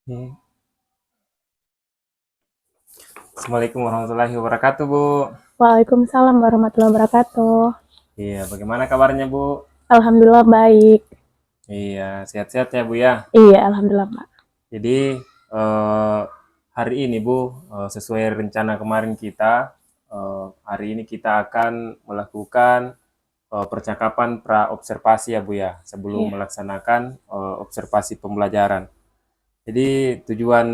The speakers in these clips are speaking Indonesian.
Iya. Assalamualaikum warahmatullahi wabarakatuh, Bu. Waalaikumsalam warahmatullahi wabarakatuh. Iya, bagaimana kabarnya, Bu? Alhamdulillah baik. Iya, sehat-sehat ya, Bu ya. Iya, alhamdulillah, Pak. Jadi, eh, hari ini, Bu, sesuai rencana kemarin kita, hari ini kita akan melakukan percakapan pra-observasi ya, Bu ya, sebelum Iya. melaksanakan observasi pembelajaran. Jadi, tujuan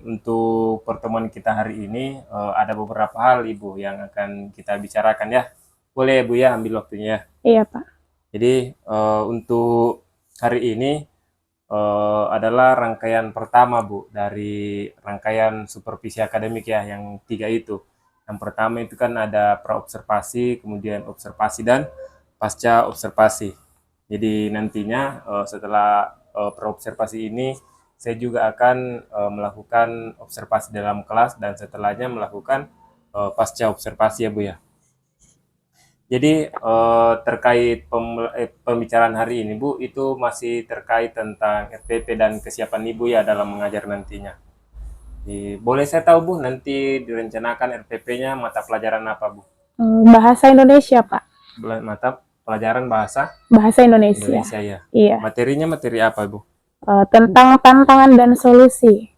untuk pertemuan kita hari ini ada beberapa hal, Ibu, yang akan kita bicarakan ya. Boleh, Bu ya, ambil waktunya ya. Iya, Pak. Jadi untuk hari ini adalah rangkaian pertama, Bu, dari rangkaian supervisi akademik ya, yang tiga itu. Yang pertama itu kan ada praobservasi, kemudian observasi dan pasca observasi. Jadi nantinya setelah praobservasi ini, saya juga akan melakukan observasi dalam kelas dan setelahnya melakukan pasca observasi ya, Bu ya. Jadi terkait pembicaraan hari ini, Bu, itu masih terkait tentang RPP dan kesiapan Ibu ya dalam mengajar nantinya. Boleh saya tahu, Bu, nanti direncanakan RPP-nya mata pelajaran apa, Bu? Bahasa Indonesia, Pak. Mata pelajaran bahasa Bahasa Indonesia. Indonesia ya. Iya. Materinya materi apa, Bu? Tentang tantangan dan solusi.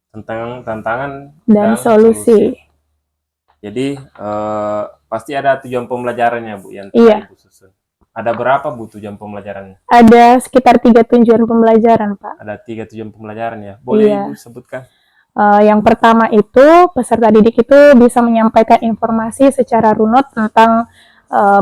Tentang tantangan Dan dan solusi. solusi. Jadi pasti ada tujuan pembelajarannya, Bu, yang telah Iya. Ibu susun. Ada berapa, Bu, tujuan pembelajarannya? Ada sekitar 3 tujuan pembelajaran, Pak. Ada 3 tujuan pembelajaran ya. Boleh Iya. Ibu sebutkan? Yang pertama itu, peserta didik itu bisa menyampaikan informasi secara runut tentang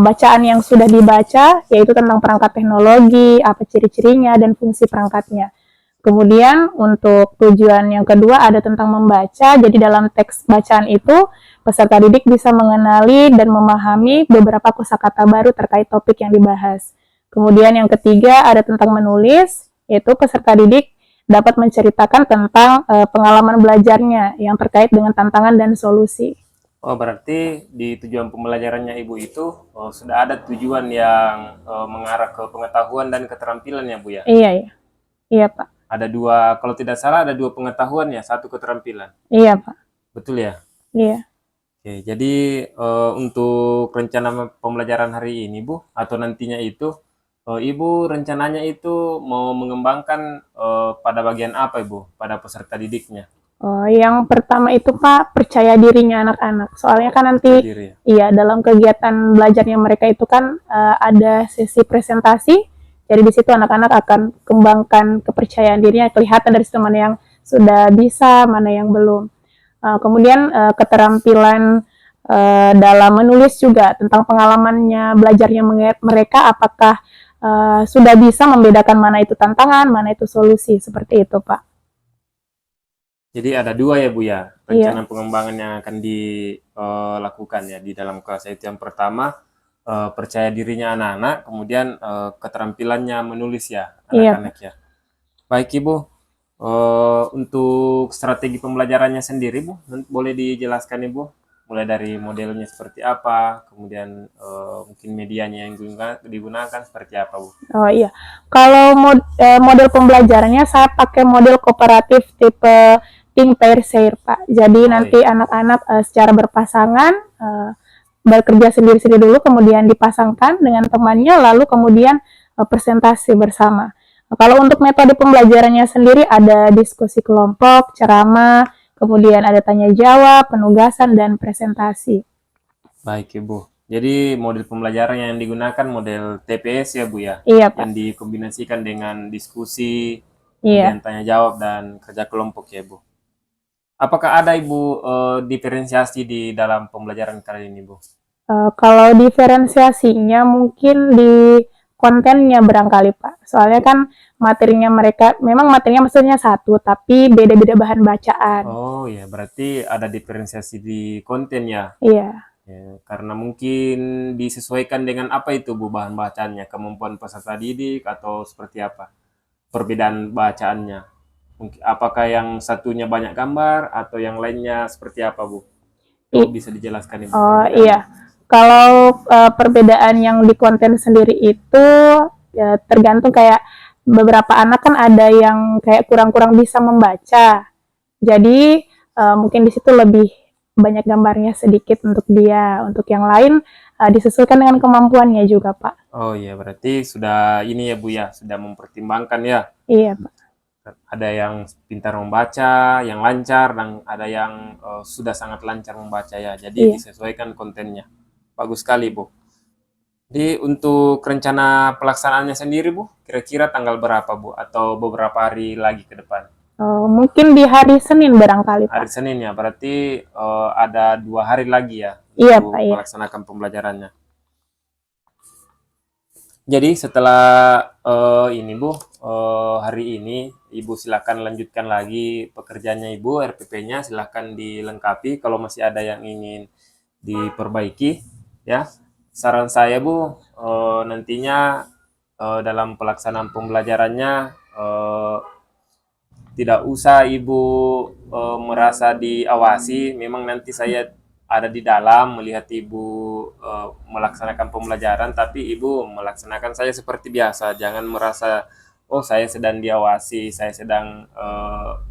bacaan yang sudah dibaca, yaitu tentang perangkat teknologi, apa ciri-cirinya, dan fungsi perangkatnya. Kemudian untuk tujuan yang kedua ada tentang membaca, jadi dalam teks bacaan itu peserta didik bisa mengenali dan memahami beberapa kosakata baru terkait topik yang dibahas. Kemudian yang ketiga ada tentang menulis, yaitu peserta didik dapat menceritakan tentang pengalaman belajarnya yang terkait dengan tantangan dan solusi. Oh, berarti di tujuan pembelajarannya Ibu itu sudah ada tujuan yang mengarah ke pengetahuan dan keterampilan ya, Bu ya? Iya, iya. Iya, Pak. Ada dua, kalau tidak salah ada dua pengetahuan ya, satu keterampilan. Iya, Pak. Betul ya? Iya. Oke, jadi untuk rencana pembelajaran hari ini, Bu, atau nantinya itu, Ibu rencananya itu mau mengembangkan pada bagian apa, Ibu, pada peserta didiknya? Oh, yang pertama itu Pak, percaya dirinya anak-anak. Soalnya kan nanti, Percaya diri ya? iya, dalam kegiatan belajarnya mereka itu kan ada sesi presentasi. Jadi di situ anak-anak akan kembangkan kepercayaan dirinya, kelihatan dari situ mana yang sudah bisa, mana yang belum. Kemudian keterampilan dalam menulis juga tentang pengalamannya belajarnya mereka, apakah sudah bisa membedakan mana itu tantangan, mana itu solusi, seperti itu Pak. Jadi ada dua ya, Bu ya, Iya. rencana pengembangan yang akan dilakukan ya di dalam kelas. Itu yang pertama, percaya dirinya anak-anak, kemudian keterampilannya menulis ya Iya. anak-anak ya. Baik Ibu, untuk strategi pembelajarannya sendiri, Bu, boleh dijelaskan Ibu? Mulai dari modelnya seperti apa, kemudian mungkin medianya yang digunakan seperti apa, Bu? Oh iya, kalau model pembelajarannya saya pakai model kooperatif tipe think pair share Pak. Jadi Oh nanti iya. anak-anak secara berpasangan bekerja sendiri-sendiri dulu, kemudian dipasangkan dengan temannya, lalu kemudian presentasi bersama. Kalau untuk metode pembelajarannya sendiri ada diskusi kelompok, ceramah, kemudian ada tanya jawab, penugasan, dan presentasi. Baik Ibu. Jadi model pembelajaran yang digunakan model TPS ya Bu ya, Iya Pak. yang dikombinasikan dengan diskusi, Iya. kemudian tanya jawab dan kerja kelompok ya Bu. Apakah ada Ibu diferensiasi di dalam pembelajaran kali ini Bu? Kalau diferensiasinya mungkin di kontennya barangkali Pak. Soalnya kan materinya mereka, memang materinya maksudnya satu, tapi beda-beda bahan bacaan. Oh ya, berarti ada diferensiasi di konten ya. Iya. Ya, karena mungkin disesuaikan dengan apa itu Bu bahan bacaannya, kemampuan peserta didik atau seperti apa? Perbedaan bacaannya. Mungkin apakah yang satunya banyak gambar atau yang lainnya seperti apa, Bu? Itu I- bisa dijelaskan Ibu oh perbedaannya. iya. Kalau perbedaan yang di konten sendiri itu ya tergantung kayak beberapa anak kan ada yang kayak kurang-kurang bisa membaca. Jadi mungkin di situ lebih banyak gambarnya sedikit untuk dia. Untuk yang lain disesuaikan dengan kemampuannya juga, Pak. Oh iya, berarti sudah ini ya Bu ya, sudah mempertimbangkan ya. Iya, Pak. Ada yang pintar membaca, yang lancar, dan ada yang sudah sangat lancar membaca ya. Jadi Iya. disesuaikan kontennya. Bagus sekali Bu. Jadi untuk rencana pelaksanaannya sendiri Bu, kira-kira tanggal berapa Bu? Atau beberapa hari lagi ke depan? Mungkin di hari Senin barangkali, Pak. Hari Senin ya, berarti ada 2 hari lagi ya Iya, untuk Pak, iya. melaksanakan pembelajarannya. Jadi setelah ini Bu, hari ini Ibu silakan lanjutkan lagi pekerjaannya Ibu, RPP-nya silakan dilengkapi kalau masih ada yang ingin diperbaiki ya. Saran saya Bu, nantinya dalam pelaksanaan pembelajarannya tidak usah Ibu merasa diawasi, memang nanti saya ada di dalam melihat Ibu melaksanakan pembelajaran, tapi Ibu melaksanakan saya seperti biasa. Jangan merasa, oh saya sedang diawasi, saya sedang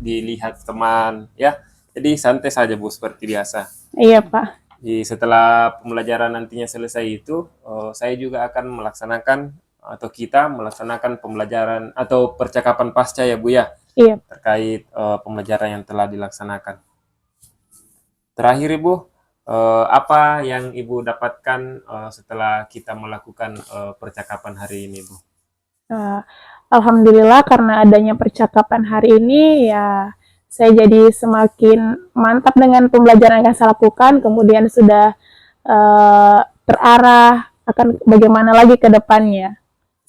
dilihat teman, ya. Jadi santai saja Bu, seperti biasa. Iya, Pak. Jadi setelah pembelajaran nantinya selesai itu, saya juga akan melaksanakan atau kita melaksanakan pembelajaran atau percakapan pasca ya Bu ya, Iya. terkait pembelajaran yang telah dilaksanakan. Terakhir Ibu, apa yang Ibu dapatkan setelah kita melakukan percakapan hari ini Bu? Alhamdulillah karena adanya percakapan hari ini ya saya jadi semakin mantap dengan pembelajaran yang saya lakukan, kemudian sudah terarah akan bagaimana lagi ke depannya.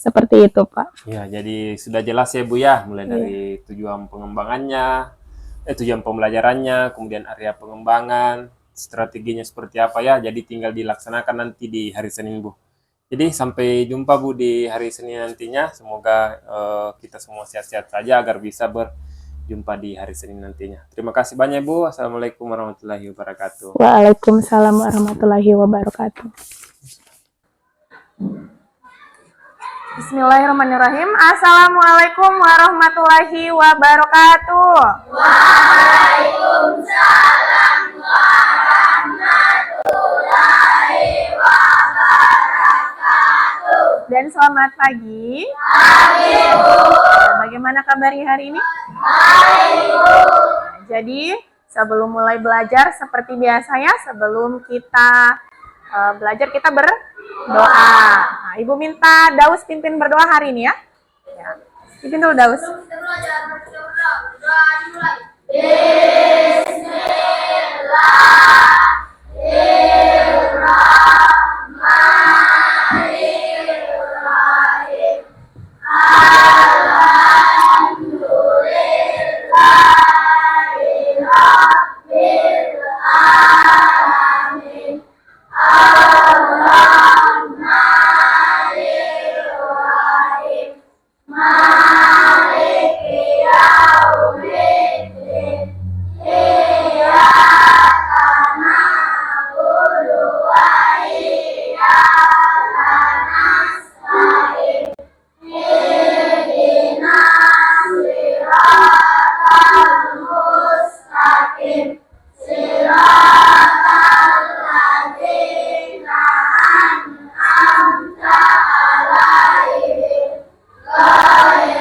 Seperti itu, Pak. Ya, jadi sudah jelas ya Bu ya, mulai dari tujuan pengembangannya, tujuan pembelajarannya, kemudian area pengembangan, strateginya seperti apa ya, jadi tinggal dilaksanakan nanti di hari Senin Bu. Jadi sampai jumpa Bu di hari Senin nantinya, semoga kita semua sehat-sehat saja agar bisa berjumpa di hari Senin nantinya. Terima kasih banyak Bu, Assalamualaikum warahmatullahi wabarakatuh. Waalaikumsalam warahmatullahi wabarakatuh. Bismillahirrahmanirrahim. Assalamualaikum warahmatullahi wabarakatuh. Waalaikumsalam warahmatullahi wabarakatuh. Dan selamat pagi. Pagi, Bu. Bagaimana kabarnya hari ini? Baik, Bu. Jadi, sebelum mulai belajar seperti biasanya, sebelum kita belajar kita berdoa. Nah, Ibu minta Daus pimpin berdoa hari ini ya. Pimpin dulu Daus. Bismillahirrahmanirrahim. Alhamdulillahirabbil alamin. Ar-Rahmanir-Rahim. Maliki yaumiddin. Iyyaka na'budu wa iyyaka nasta'in. Ihdinas siratal mustaqim. Siratal ladzina an'amta 'alaihim ghairil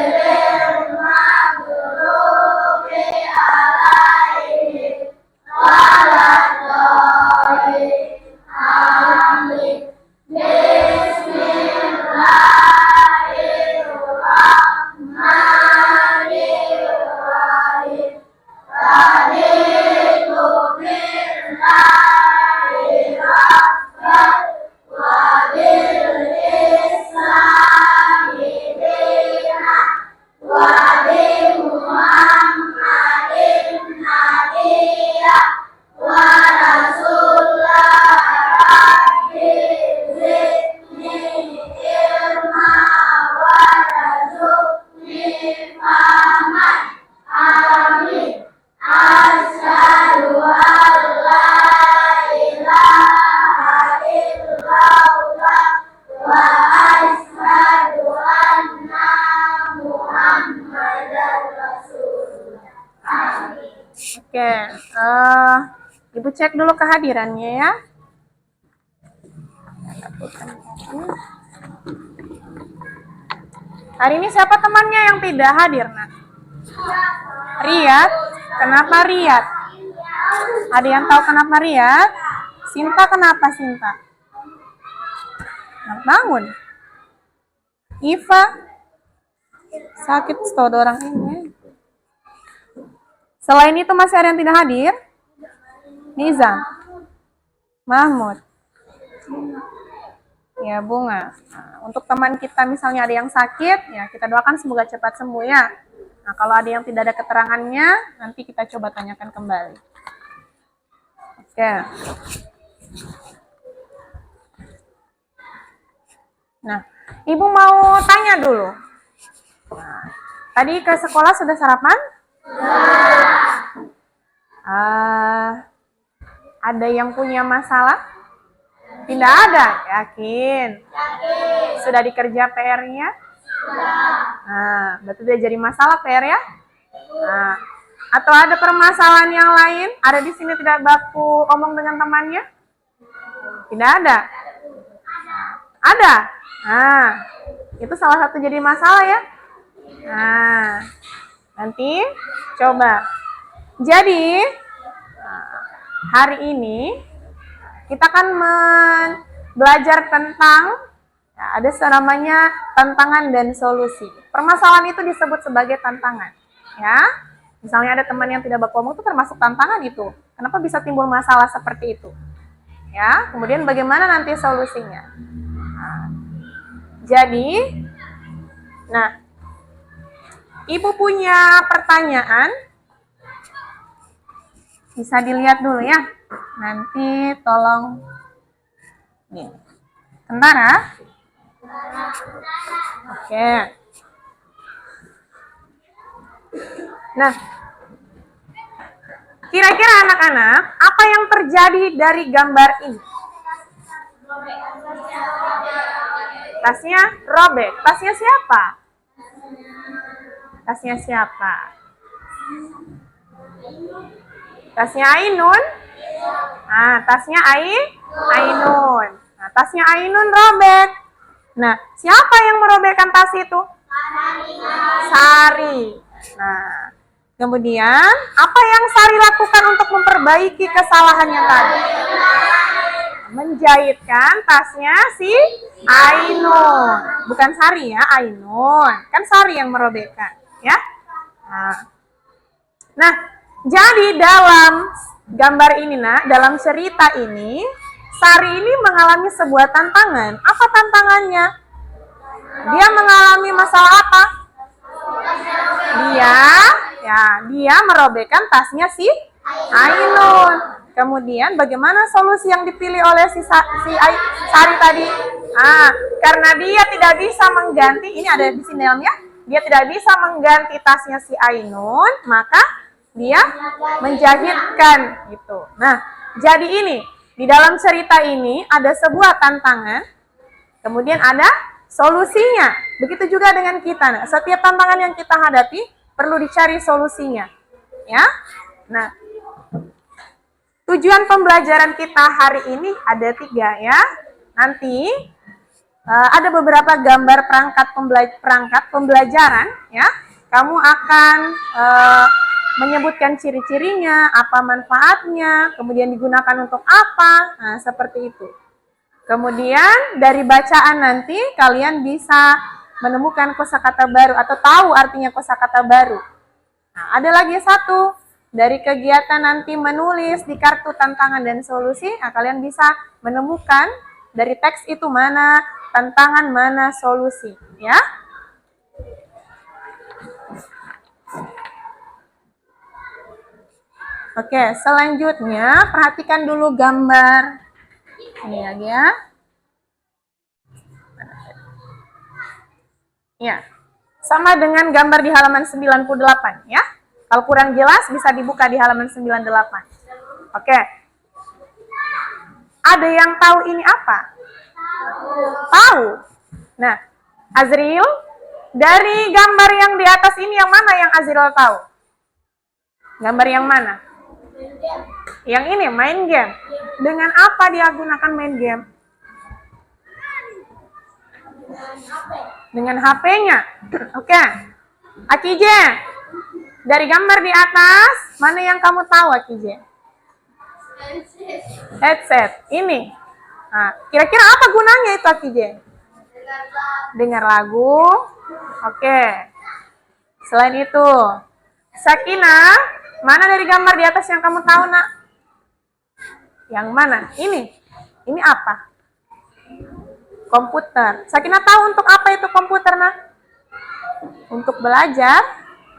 Oke, Ibu cek dulu kehadirannya ya. Hari ini siapa temannya yang tidak hadir, Nak? Riyad. Kenapa Riyad? Ada yang tahu kenapa Riyad? Sinta kenapa Sinta? Nah, bangun. Iva. Sakit setau orang ini. Selain itu masih ada yang tidak hadir? Nizam. Mahmud. Ya, Bunga. Nah, untuk teman kita misalnya ada yang sakit, ya kita doakan semoga cepat sembuh ya. Nah, kalau ada yang tidak ada keterangannya, nanti kita coba tanyakan kembali. Oke. Nah, Ibu mau tanya dulu. Nah, tadi ke sekolah sudah sarapan? Ada yang punya masalah? Tidak ada, yakin? Sudah dikerja PR-nya? Nah, berarti dia jadi masalah PR ya? Nah, atau ada permasalahan yang lain? Ada di sini tidak baku omong dengan temannya? Tidak ada? Ada? Nah, itu salah satu jadi masalah ya? Nah, nanti coba. Jadi, hari ini kita akan belajar tentang ya, ada namanya tantangan dan solusi. Permasalahan itu disebut sebagai tantangan, ya. Misalnya ada teman yang tidak baku omong itu termasuk tantangan itu. Kenapa bisa timbul masalah seperti itu? Ya, kemudian bagaimana nanti solusinya? Jadi, Ibu punya pertanyaan, bisa dilihat dulu ya. Nanti tolong, nih, tentara. Oke. Nah, kira-kira anak-anak, apa yang terjadi dari gambar ini? Tasnya robek. Tasnya siapa? Tasnya siapa? Tasnya Ainun? Nah, tasnya Ainun. Nah, tasnya Ainun robek. Nah, siapa yang merobekkan tas itu? Sari. Nah, kemudian apa yang Sari lakukan untuk memperbaiki kesalahannya tadi? Menjahitkan tasnya si Ainun. Bukan Sari ya, Ainun. Kan Sari yang merobekkan, ya. Nah, jadi dalam gambar ini, dalam cerita ini, Sari ini mengalami sebuah tantangan. Apa tantangannya? Dia mengalami masalah apa? Dia merobekkan tasnya si Ainun. Kemudian bagaimana solusi yang dipilih oleh si Sari tadi? Karena dia tidak bisa mengganti, ini ada di sini dalamnya, dia tidak bisa mengganti tasnya si Ainun, maka dia menjahitkan gitu. Nah, jadi ini di dalam cerita ini ada sebuah tantangan, kemudian ada solusinya. Begitu juga dengan kita. Nah, setiap tantangan yang kita hadapi perlu dicari solusinya, ya. Nah, tujuan pembelajaran kita hari ini ada 3 ya. Nanti ada beberapa gambar perangkat pembelajaran ya. Kamu akan menyebutkan ciri-cirinya, apa manfaatnya, kemudian digunakan untuk apa. Nah, seperti itu. Kemudian dari bacaan nanti kalian bisa menemukan kosakata baru atau tahu artinya kosakata baru. Nah, ada lagi satu. Dari kegiatan nanti menulis di kartu tantangan dan solusi, nah, kalian bisa menemukan dari teks itu mana tantangan, mana solusi, ya. Oke, selanjutnya perhatikan dulu gambar ini lagi ya. Ya, sama dengan gambar di halaman 98 ya. Kalau kurang jelas bisa dibuka di halaman 98. Oke. Ada yang tahu ini apa? Tahu. Nah, Azril, dari gambar yang di atas ini yang mana yang Azril tahu? Gambar yang mana? Yang ini, main game. Dengan apa dia gunakan main game? Dengan HP-nya. Oke. Akije, dari gambar di atas, mana yang kamu tahu, Akije? Headset. Ini. Nah, kira-kira apa gunanya itu, Akije? Dengar lagu. Oke. Selain itu, Sakina, mana dari gambar di atas yang kamu tahu, Nak? Yang mana? Ini. Ini apa? Komputer. Sakina tahu untuk apa itu komputer, Nak? Untuk belajar.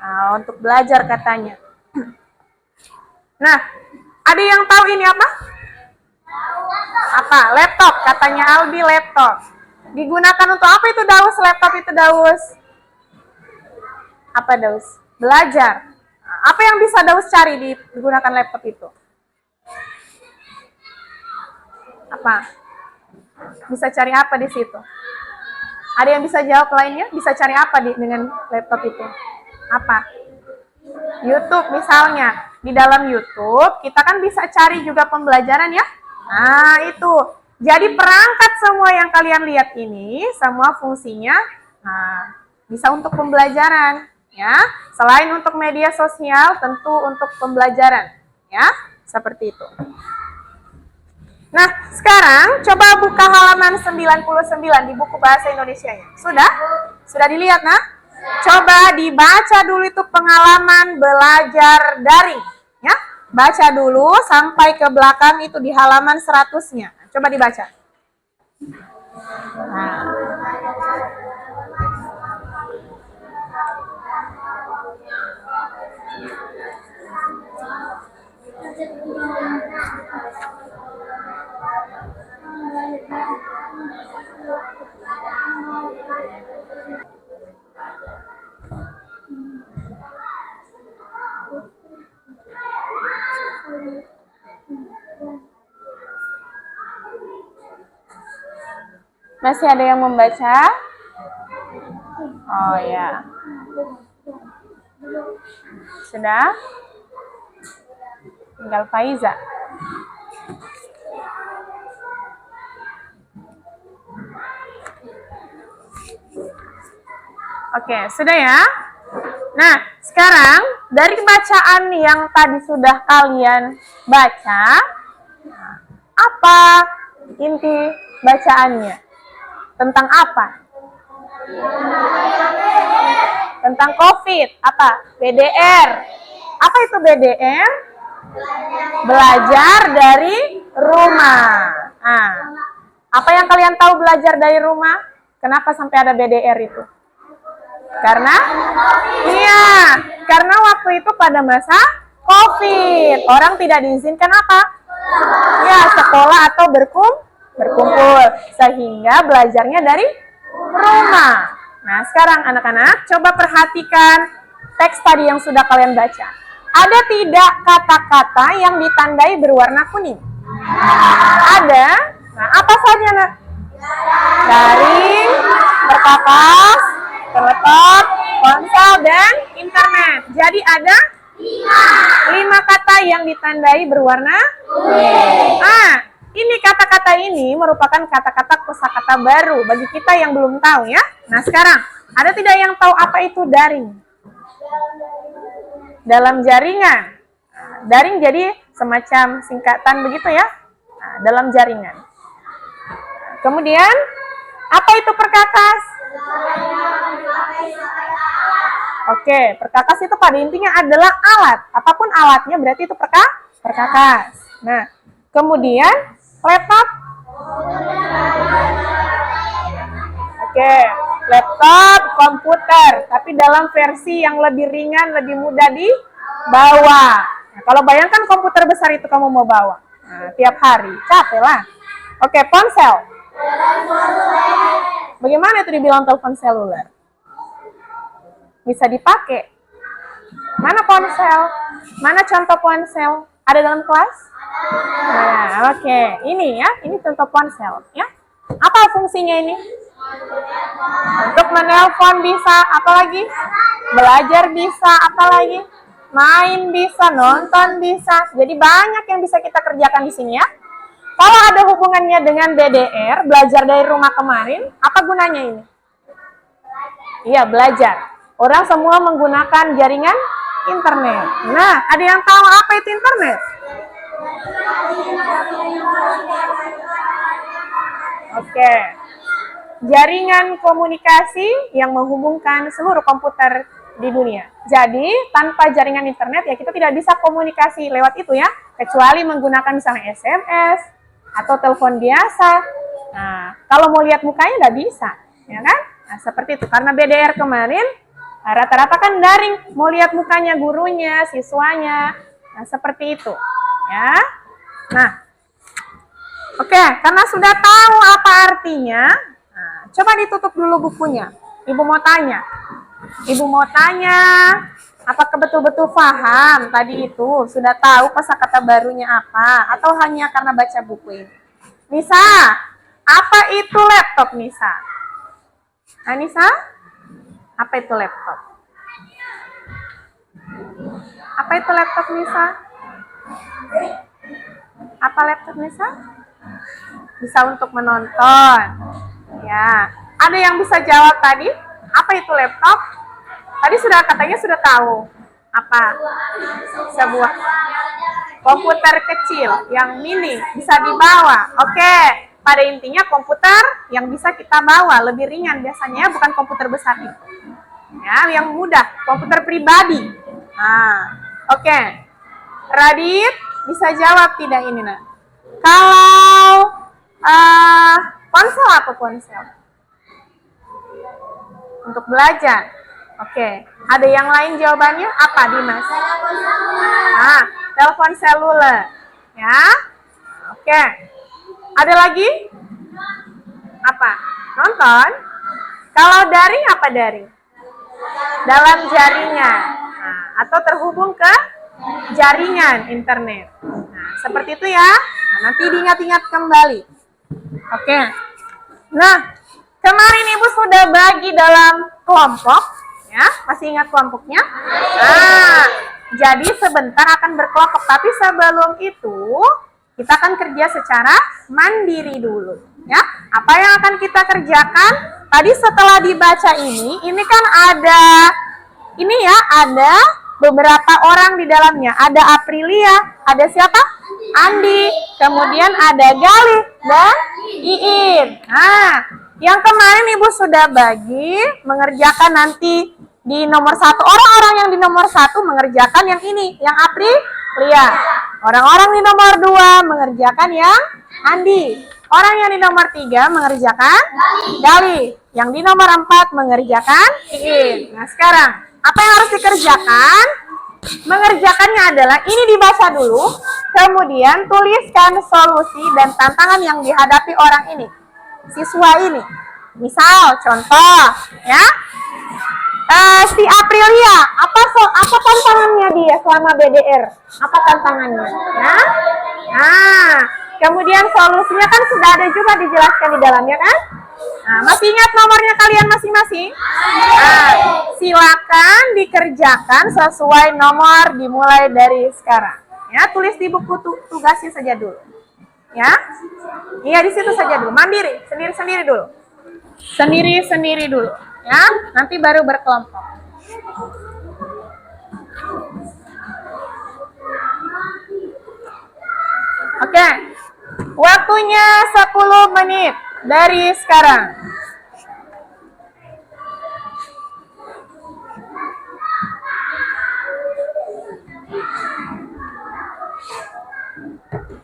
Nah, untuk belajar katanya. Nah, ada yang tahu ini apa? Apa? Laptop. Katanya Aldi, laptop. Digunakan untuk apa itu, Daus? Laptop itu, Daus? Apa, Daus? Belajar. Nah, apa yang bisa Daus cari digunakan laptop itu? Apa? Bisa cari apa di situ? Ada yang bisa jawab lainnya? Bisa cari apa dengan laptop itu? Apa? YouTube misalnya. Di dalam YouTube kita kan bisa cari juga pembelajaran ya. Nah itu. Jadi perangkat semua yang kalian lihat ini, semua fungsinya bisa untuk pembelajaran. Ya, selain untuk media sosial, tentu untuk pembelajaran. Ya, seperti itu. Nah, sekarang coba buka halaman 99 di buku bahasa Indonesianya. Sudah? Sudah dilihat, nah? Coba dibaca dulu itu pengalaman belajar daring. Ya, baca dulu sampai ke belakang itu di halaman 100-nya. Coba dibaca. Nah. Masih ada yang membaca? Oh ya. Sudah? Tinggal Faiza. Oke, sudah ya? Nah, sekarang dari bacaan yang tadi sudah kalian baca, apa inti bacaannya? Tentang apa? Tentang COVID. Apa? BDR. Apa itu BDR? Belajar dari rumah. Nah, apa yang kalian tahu belajar dari rumah? Kenapa sampai ada BDR itu? Karena? Iya, karena waktu itu pada masa COVID. Orang tidak diizinkan apa? Ya, sekolah atau berkumpul. Sehingga belajarnya dari rumah. Nah, sekarang anak-anak coba perhatikan teks tadi yang sudah kalian baca. Ada tidak kata-kata yang ditandai berwarna kuning? Ada. Nah, apa saja, Nak? Daring, perkakas, telepon, ponsel, dan internet. Jadi ada 5 kata yang ditandai berwarna kuning. Ini kata-kata ini merupakan kata-kata kosakata baru bagi kita yang belum tahu ya. Nah sekarang, ada tidak yang tahu apa itu daring? Dalam jaringan. Daring jadi semacam singkatan begitu ya. Nah, dalam jaringan. Kemudian, apa itu perkakas? Oke, perkakas itu pada intinya adalah alat. Apapun alatnya berarti itu perkakas. Nah, kemudian laptop. Oke, laptop, komputer. Tapi dalam versi yang lebih ringan, lebih mudah dibawa. Nah, kalau bayangkan komputer besar itu kamu mau bawa. Nah, tiap hari, capek lah. Oke, ponsel. Bagaimana itu dibilang telepon seluler? Bisa dipakai. Mana ponsel? Mana contoh ponsel? Ada dalam kelas? Nah, oke. Ini ya, ini contoh ponsel ya. Apa fungsinya ini? Untuk menelpon bisa, apalagi? Belajar bisa, apalagi? main bisa, nonton bisa. Jadi banyak yang bisa kita kerjakan di sini ya. Kalau ada hubungannya dengan BDR, belajar dari rumah kemarin, apa gunanya ini? Iya, belajar. Orang semua menggunakan jaringan internet. Nah, ada yang tahu apa itu internet? Oke. Jaringan komunikasi yang menghubungkan seluruh komputer di dunia. Jadi, tanpa jaringan internet ya kita tidak bisa komunikasi lewat itu ya, kecuali menggunakan misalnya SMS atau telepon biasa. Nah, kalau mau lihat mukanya nggak bisa, ya kan? Nah, seperti itu. Karena BDR kemarin rata-rata kan daring, mau lihat mukanya gurunya, siswanya. Nah, seperti itu, ya. Nah, oke, karena sudah tahu apa artinya, nah, coba ditutup dulu bukunya. Ibu mau tanya. Ibu mau tanya, apakah betul-betul paham tadi itu? Sudah tahu kosakata barunya apa? Atau hanya karena baca buku ini? Nisa, apa itu laptop, Nisa? Nah, Nisa, apa itu laptop? Apa itu laptop, Nisa? Apa laptop, Nisa? Bisa untuk menonton. Ya, ada yang bisa jawab tadi? Apa itu laptop? Tadi katanya sudah tahu. Apa? Sebuah komputer kecil yang mini bisa dibawa. Oke, pada intinya komputer yang bisa kita bawa lebih ringan biasanya, bukan komputer besar itu. Ya, yang mudah, komputer pribadi. Nah, oke. Radit bisa jawab tidak ini, Nak? Kalau ponsel apa ponsel? Untuk belajar. Oke. Ada yang lain jawabannya? Apa, Dimas? Nah, telepon seluler. Ya. Oke. Ada lagi? Apa? Nonton? Kalau daring apa daring? Dalam jaringan. Nah, atau terhubung ke jaringan internet. Nah, seperti itu ya. Nah, nanti diingat-ingat kembali. Oke. Nah, kemarin Ibu sudah bagi dalam kelompok, ya. Masih ingat kelompoknya? Nah, jadi sebentar akan berkelompok, tapi sebelum itu kita akan kerja secara mandiri dulu, ya. Apa yang akan kita kerjakan? Tadi setelah dibaca ini kan ada ada beberapa orang di dalamnya. Ada Aprilia, ada siapa? Andi, kemudian ada Galih dan Iin. Nah, yang kemarin Ibu sudah bagi mengerjakan nanti di nomor 1. Orang-orang yang di nomor 1 mengerjakan yang ini, yang Aprilia. Orang-orang di nomor 2 mengerjakan yang Andi. Orang yang di nomor 3 mengerjakan Galih. Yang di nomor 4 mengerjakan Iin. Nah, sekarang apa yang harus dikerjakan? Mengerjakannya adalah ini dibaca dulu, kemudian tuliskan solusi dan tantangan yang dihadapi orang ini, siswa ini. Misal, contoh, ya, si Aprilia, apa tantangannya dia selama BDR? Apa tantangannya? Ya? Nah, kemudian solusinya kan sudah ada juga dijelaskan di dalamnya kan? Nah, masih ingat nomornya kalian masing-masing? Nah, silakan dikerjakan sesuai nomor dimulai dari sekarang. Ya, tulis di buku tugasnya saja dulu. Ya, iya di situ saja dulu. Mandiri, sendiri-sendiri dulu. Sendiri-sendiri dulu. Ya, nanti baru berkelompok. Oke, waktunya 10 menit dari sekarang.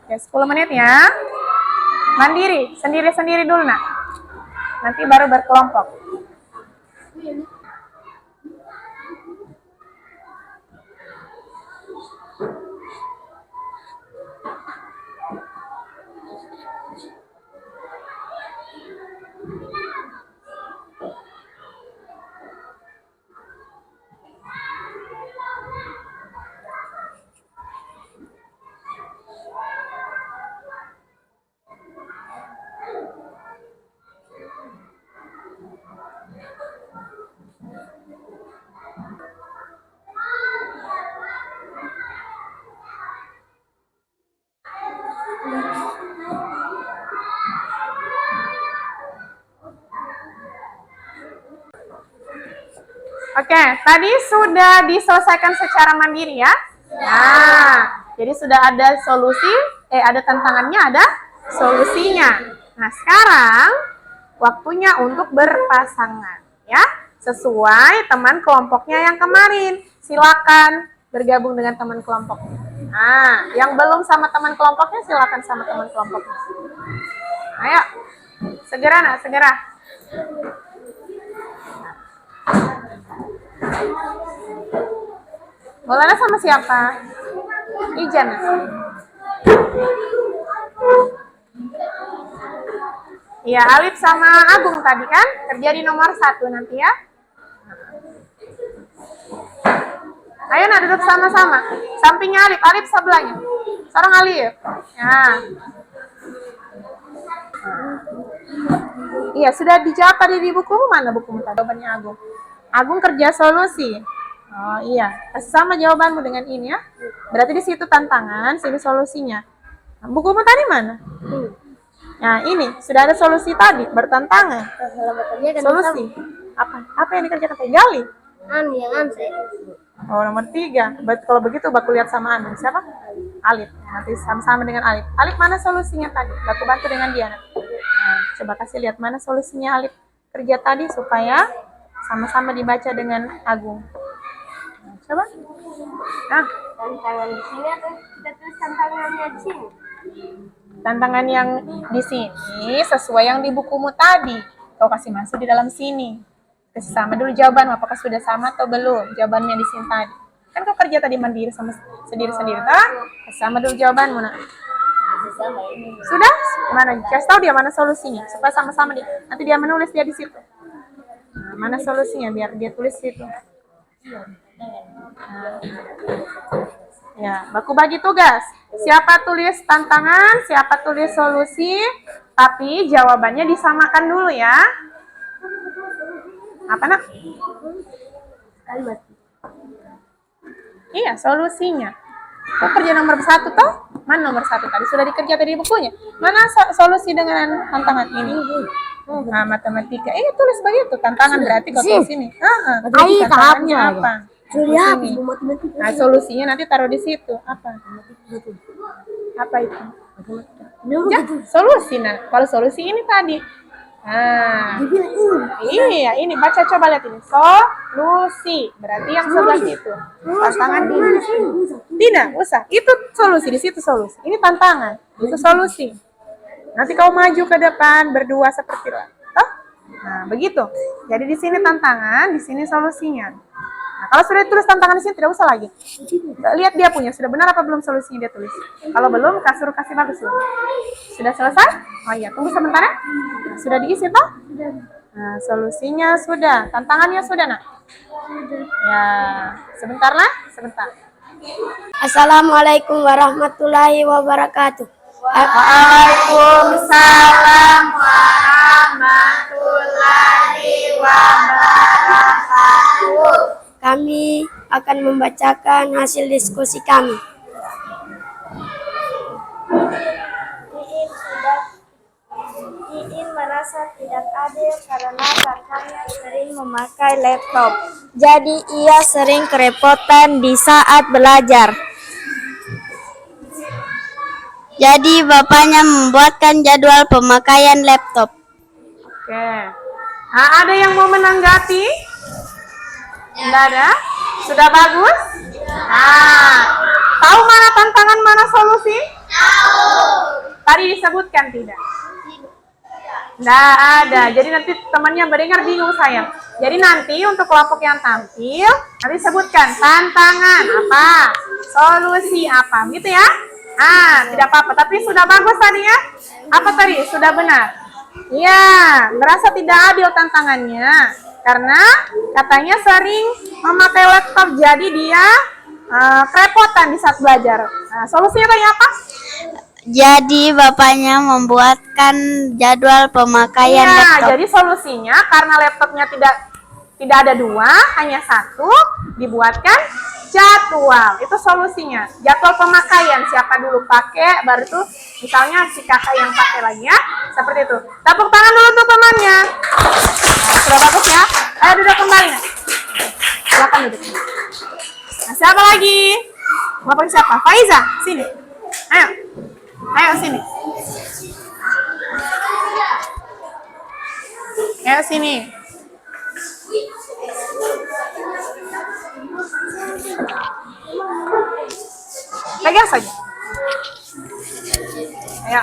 Oke, 10 menit ya. Mandiri, sendiri-sendiri dulu, Nak. Nanti baru berkelompok. Oke, tadi sudah diselesaikan secara mandiri ya. Nah, jadi sudah ada solusi, ada tantangannya, ada solusinya. Nah, sekarang waktunya untuk berpasangan ya. Sesuai teman kelompoknya yang kemarin. Silakan bergabung dengan teman kelompoknya. Nah, yang belum sama teman kelompoknya silakan sama teman kelompoknya. Ayo, segera nak, segera. Bolanya sama siapa? Ijan. Iya, Alif sama Agung tadi kan kerja di nomor 1 nanti ya. Ayo nak duduk sama-sama. Sampingnya Alif, Alif sebelahnya. Seorang Alif. Ya. Iya, sudah dijawab tadi di bukumu. Mana bukumu tadi? Jawabannya Agung. Agung kerja solusi. Oh iya, kasih sama jawabanmu dengan ini ya. Berarti di situ tantangan, sini solusinya. Nah, bukumu tadi mana? Nah ini sudah ada solusi tadi, bertantangan. Solusi. Apa yang dikerjakan tadi? Gali. Oh nomor 3. Kalau begitu baku lihat sama Anu. Siapa? Alif. Nanti sama-sama dengan Alif. Alif mana solusinya tadi? Baku bantu dengan dia. Nah, coba kasih lihat mana solusinya Alif kerja tadi supaya sama-sama dibaca dengan Agung. Nah, coba. Nah, Tantangan di sini atau kita tulis tantangannya di sini? tantangan yang di sini sesuai yang di bukumu tadi. Kau kasih masuk di dalam sini. Kasih sama dulu jawaban, apakah sudah sama atau belum jawabannya di sini tadi. Kan kau kerja tadi mandiri sama sendiri-sendiri, tak? Kasih sama dulu jawabanmu, nak. Sudah? Mana? Kasih tahu dia mana solusinya supaya sama-sama dia. Nanti dia menulis dia di situ. Nah, mana solusinya biar dia tulis situ. Nah. Ya, baku bagi tugas. Siapa tulis tantangan, siapa tulis solusi, tapi jawabannya disamakan dulu ya. Apa nak? Kalimat. Iya, solusinya. Kau kerja nomor 1 toh? Mana nomor 1 tadi? Sudah dikerja tadi di bukunya. Mana solusi dengan tantangan ini? Nah, matematika. Tulis begitu. Tantangan berarti kau tulis ini. Tantangannya apa? Sudah Di sini. Nah, solusinya nanti taruh di situ. Apa? Apa itu? Ya, solusi. Nah, kalau solusi ini tadi. Nah, iya, ini baca coba lihat ini. Solusi. Berarti yang sebelah situ. Tantangan ini. Tidak, usah. Itu solusi, di situ solusi. Ini tantangan. Itu solusi. Nanti kau maju ke depan berdua seperti itu. Nah, begitu. Jadi di sini tantangan, di sini solusinya. Nah, kalau sudah tulis tantangan di sini tidak usah lagi. Lihat dia punya sudah benar apa belum solusinya dia tulis. Kalau belum, suruh kasih bagus dulu. Sudah selesai? Oh iya, tunggu sebentar ya. Sudah diisi toh? Nah, solusinya sudah, tantangannya sudah nak. Ya, sebentar lah, sebentar. Assalamualaikum warahmatullahi wabarakatuh. Waalaikumsalam warahmatullahi wabarakatuh. Kami akan membacakan hasil diskusi kami. Iin merasa tidak adil karena kakaknya sering memakai laptop. Jadi ia sering kerepotan di saat belajar. Jadi bapaknya membuatkan jadwal pemakaian laptop. Oke. Nah, ada yang mau menanggapi? Tidak ada? Sudah bagus? Nah, tahu mana tantangan, mana solusi? Tahu. Tadi disebutkan tidak? Tidak ada. Jadi nanti temannya mendengar bingung sayang. Jadi nanti untuk kelompok yang tampil, nanti sebutkan tantangan apa, solusi apa, gitu ya? Ah, tidak apa-apa. Tapi sudah bagus tadi ya? Apa tadi? Sudah benar? Iya, merasa tidak adil tantangannya. Karena katanya sering memakai laptop, jadi dia kerepotan di saat belajar. Nah, solusinya tadi apa? Jadi bapaknya membuatkan jadwal pemakaian laptop. Jadi solusinya karena laptopnya tidak ada 2, hanya 1, dibuatkan jadwal. Itu solusinya. Jadwal pemakaian, siapa dulu pakai, baru tuh misalnya si kakak yang pakai lagi ya. Seperti itu. Tepuk tangan dulu untuk temannya. Nah, sudah bagus ya. Ayo duduk kembali. silakan duduk. Nah, siapa lagi? Bapak siapa? Faiza, sini. Ayo. Ayo sini. Ayo sini. Pegang saja. Ayo.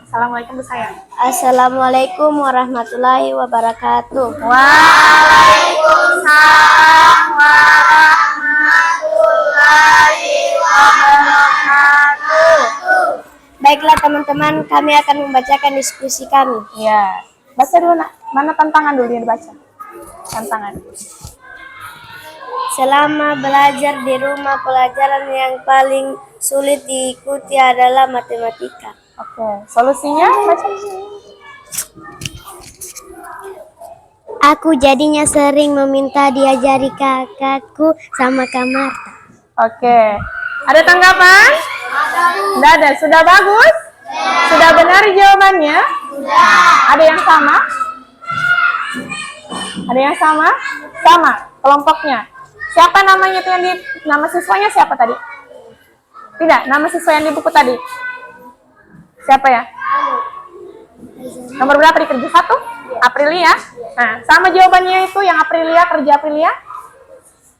Assalamualaikum Bu sayang. Assalamualaikum warahmatullahi wabarakatuh. Waalaikumsalam warahmatullahi wabarakatuh. Baiklah teman-teman, kami akan membacakan diskusi kami. Ya, baca dulu nak. Mana tantangan dulu yang dibaca? Tantangan. Selama belajar di rumah, pelajaran yang paling sulit diikuti adalah matematika. Oke, solusinya baca. Aku jadinya sering meminta diajari kakakku sama Kak Marta. Oke. Ada tanggapan? Tidak ada. Sudah bagus? Sudah benar jawabannya? Ada yang sama? Ada yang sama? Sama kelompoknya. Siapa namanya itu nama siswanya siapa tadi? Tidak, nama siswa yang di buku tadi. Siapa ya? Nomor berapa di kerja 1? Aprilia. Nah, sama jawabannya itu yang Aprilia, kerja Aprilia?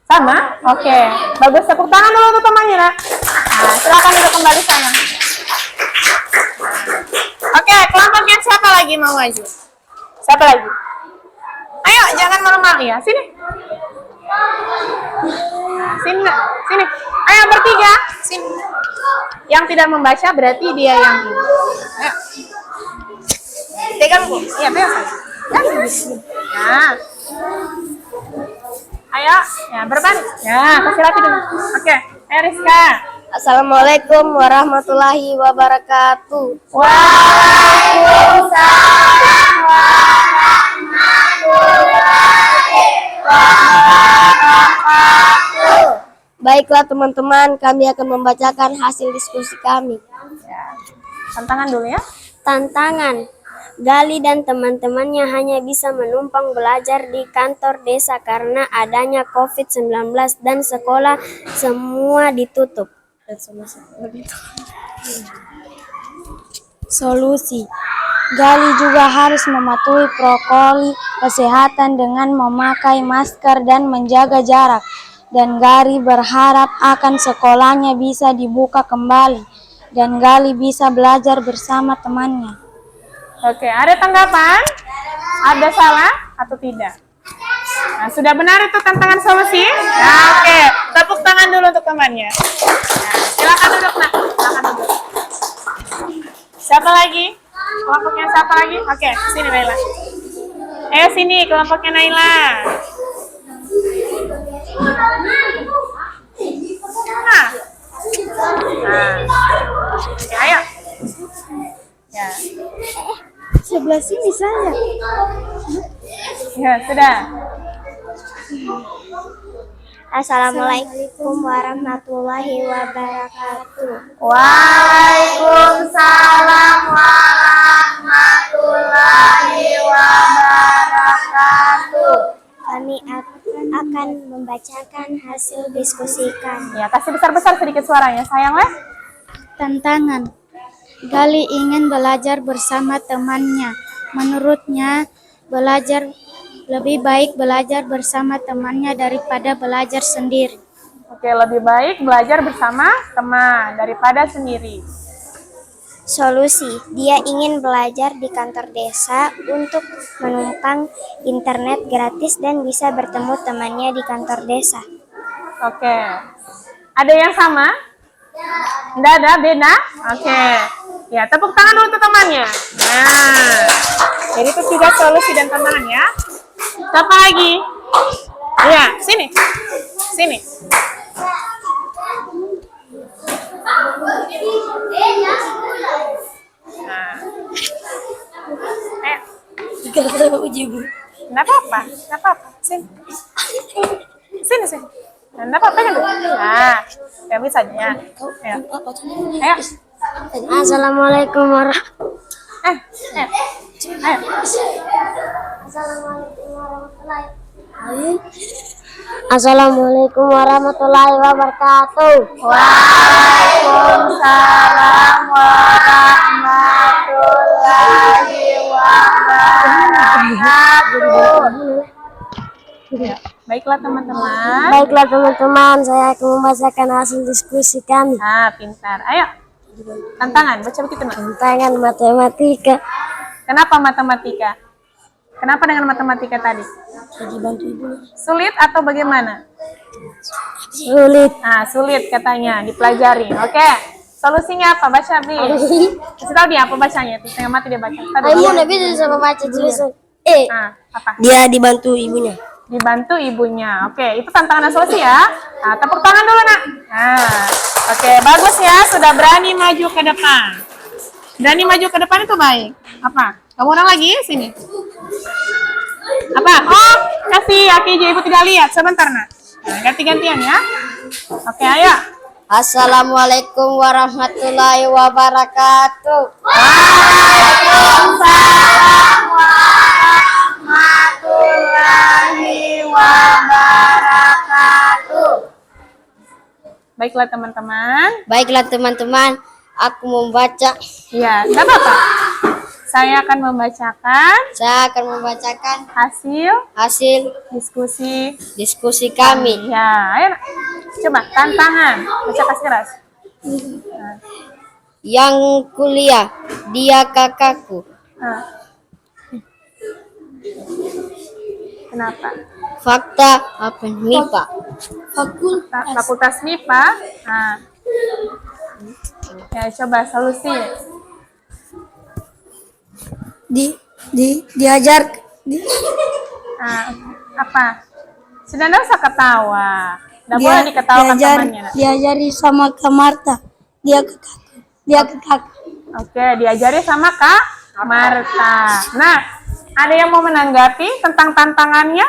Sama? Oke. Bagus, tepuk tangan dulu untuk temannya, nak. Nah, silakan duduk kembali sana. Oke, kelompoknya siapa lagi mau maju? Siapa lagi? Ayo, jangan malu-malu ya. Sini. Nah, sini, nak. Sini. Ayo bertiga. Sini. Yang tidak membaca berarti dia yang ini. Ayo. Pegang, Bu. Iya, pegang saya. Nah. Ayo, ya berbaris. Ya, kasih latih dulu. Oke, ayo Rizka. Assalamualaikum warahmatullahi wabarakatuh. Waalaikumsalam warahmatullahi wabarakatuh. Baiklah teman-teman, kami akan membacakan hasil diskusi kami. Ya, tantangan dulu ya. Tantangan. Gali dan teman-temannya hanya bisa menumpang belajar di kantor desa karena adanya COVID-19 dan sekolah semua ditutup. Solusi. Gali juga harus mematuhi protokol kesehatan dengan memakai masker dan menjaga jarak. Dan Gali berharap akan sekolahnya bisa dibuka kembali dan Gali bisa belajar bersama temannya. Oke, ada tanggapan? Ada salah atau tidak? Nah, sudah benar itu tantangan solusi? Nah, oke, tepuk tangan dulu untuk temannya. Nah, silakan duduk, nak. Silakan duduk. Siapa lagi? Kelompoknya siapa lagi? Oke, sini Naila. Ayo sini, kelompoknya Naila. Nah. Oke, ayo. Ya. Sebelah sini saja. Ya, sudah. Assalamualaikum warahmatullahi wabarakatuh. Waalaikumsalam warahmatullahi wabarakatuh. Kami akan membacakan hasil diskusi kami. Ya, kasih besar-besar sedikit suaranya, sayang lah. Tantangan. Gali ingin belajar bersama temannya. Menurutnya, lebih baik belajar bersama temannya daripada belajar sendiri. Oke, lebih baik belajar bersama teman daripada sendiri. Solusi, dia ingin belajar di kantor desa untuk menumpang internet gratis dan bisa bertemu temannya di kantor desa. Oke. Ada yang sama? Tidak ada, beda? Oke. Ya, tepuk tangan dulu untuk temannya. Nah, jadi itu 3 solusi dan tantangan ya. Siapa lagi? Ya, sini. Sini. Nah. Ayo. Nggak apa-apa, nggak apa-apa. Sini. Sini, sini. Nah, nggak apa-apa kan? Nah, ya bisa aja ya. Ayo. Ayo. Assalamualaikum warahmatullahi Ayo. Assalamualaikum warahmatullahi Assalamualaikum warahmatullahi wabarakatuh. Waalaikumsalam warahmatullahi wabarakatuh. Baiklah teman-teman. Baiklah teman-teman, saya akan membacakan hasil diskusi kami. Pintar. Ayo. Tantangan, baca begitu nak. Tantangan matematika. Kenapa matematika? Kenapa dengan matematika tadi? Dibantu ibu. Sulit atau bagaimana? Sulit. Sulit katanya, dipelajari. Oke. Solusinya apa? Baca, Bi. Kasih tahu dia apa bacanya. Terus setengah mati dia baca. Ibu Nabi bisa membaca tulisan. Apa? Dia dibantu ibunya. Dibantu ibunya. Oke, itu tantangan dan solusi ya. Tepuk tangan dulu, nak. Oke, bagus ya. Sudah berani maju ke depan. Berani maju ke depan itu baik. Apa? Kamu orang lagi? Sini. Apa? Oh, kasih Aki ibu tidak lihat. Sebentar, nak. Ganti-gantian ya. Oke, ayo. Assalamualaikum warahmatullahi wabarakatuh. Waalaikumsalam warahmatullahi wabarakatuh. Baiklah teman-teman, Aku membaca. Ya, tidak apa-apa. Saya akan membacakan hasil diskusi kami. Ya, ayo. Coba tantangan, baca keras. Yang kuliah, dia kakakku. Kenapa? Fakta apa MIPA? Fakultas MIPA. Ya, coba solusi. Diajar. Apa? Sudah nggak usah ketawa. Nggak boleh diketawakan temannya. Diajari sama Kak Marta. Dia kakak. Oke, diajari sama Kak Marta. Nah, ada yang mau menanggapi tentang tantangannya?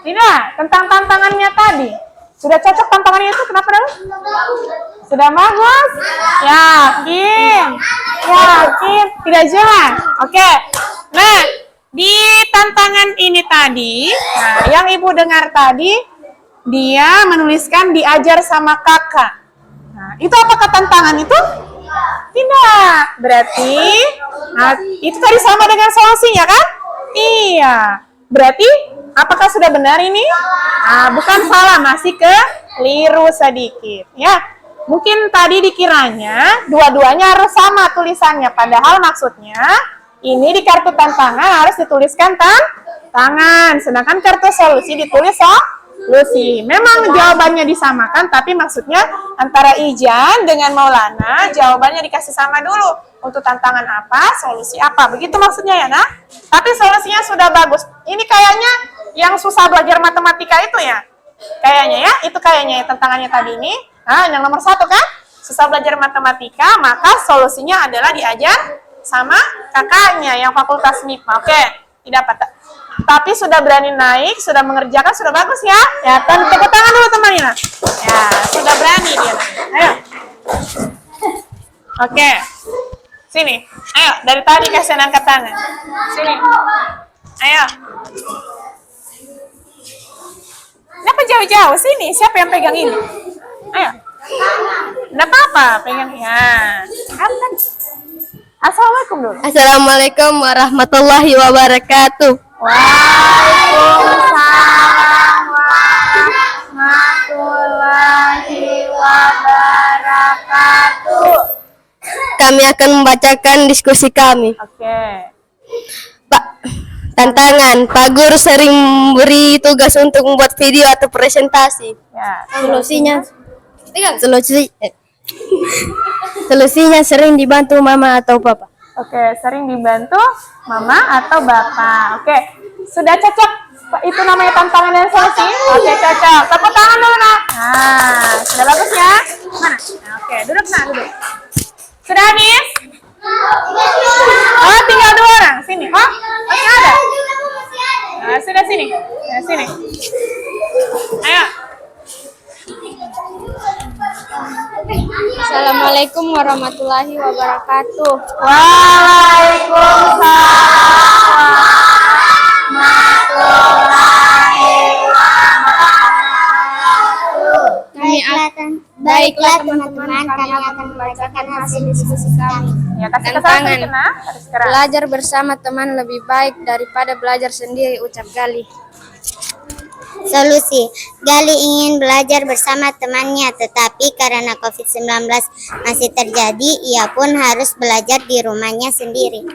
Tidak, tentang tantangannya tadi. Sudah cocok tantangannya itu? Kenapa dong? Sudah bagus? Yakin? Tidak jelas? Oke. Nah, di tantangan ini tadi, yang ibu dengar tadi, dia menuliskan diajar sama kakak. Itu apakah tantangan itu? Tidak. Berarti, itu tadi sama dengan solusinya kan? Iya. Berarti, apakah sudah benar ini? Bukan salah, masih keliru sedikit. Ya, mungkin tadi dikiranya dua-duanya harus sama tulisannya. Padahal maksudnya, ini di kartu tantangan harus dituliskan tangan. Sedangkan kartu solusi ditulis solusi. Memang jawabannya disamakan, tapi maksudnya antara Ijan dengan Maulana, jawabannya dikasih sama dulu. Untuk tantangan apa, solusi apa. Begitu maksudnya ya, nah? Tapi solusinya sudah bagus. Ini kayaknya yang susah belajar matematika itu ya. Kayaknya ya, itu kayaknya ya, tantangannya tadi ini. Yang nomor 1 kan, susah belajar matematika, maka solusinya adalah diajar sama kakaknya yang fakultas MIPA. Oke, tidak apa. Tapi sudah berani naik, sudah mengerjakan, sudah bagus ya. Ya, tepuk tangan dulu temannya. Ya, sudah berani dia. Ayo. Oke. Sini. Ayo, dari tadi kasih angkat tangan. Sini. Ayo. Kenapa jauh-jauh? Sini, siapa yang pegang ini? Ayo. Nggak apa-apa, pegang. Ya. Angkat. Assalamualaikum dulu. Assalamualaikum warahmatullahi wabarakatuh. Waalaikumsalam warahmatullahi wabarakatuh. Kami akan membacakan diskusi kami. Oke. Pak, tantangan. Pak Guru sering beri tugas untuk membuat video atau presentasi. Ya. Solusinya sering dibantu mama atau papa. Oke, sering dibantu mama atau bapak. Oke, sudah cocok. Itu namanya tantangan dan solusi. Oke, cocok. Tepuk tangan dulu, nak. Sudah bagus ya. Mana? Oke, duduk, nak, duduk. Sudah habis? Oh, tinggal 2 orang. Sini. Oh, masih ada? Sudah sini. Sini. Ayo. Assalamualaikum warahmatullahi wabarakatuh. Waalaikumsalam Baiklah teman-teman, kami akan membacakan hasil diskusi kami. Ya, kasih Tantangan. kesan Kena. Harus keras. Belajar bersama teman lebih baik daripada belajar sendiri, ucap Gali. Solusi, Gali ingin belajar bersama temannya, tetapi karena COVID-19 masih terjadi, ia pun harus belajar di rumahnya sendiri.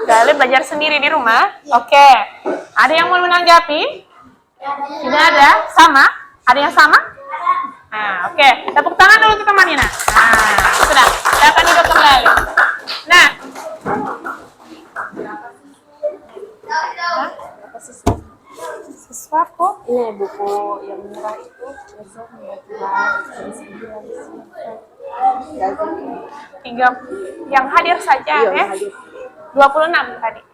Gali belajar sendiri di rumah. Oke. Ada yang mau menanggapi? Tidak ada? Sama? Ada yang sama? Nah, oke. Tepuk tangan dulu untuk temannya, nah. Nah, sudah. Silakan duduk kembali. Nah. Sesuatu? Ini buku yang murah itu. Tiga yang hadir saja, ya. 26 tadi.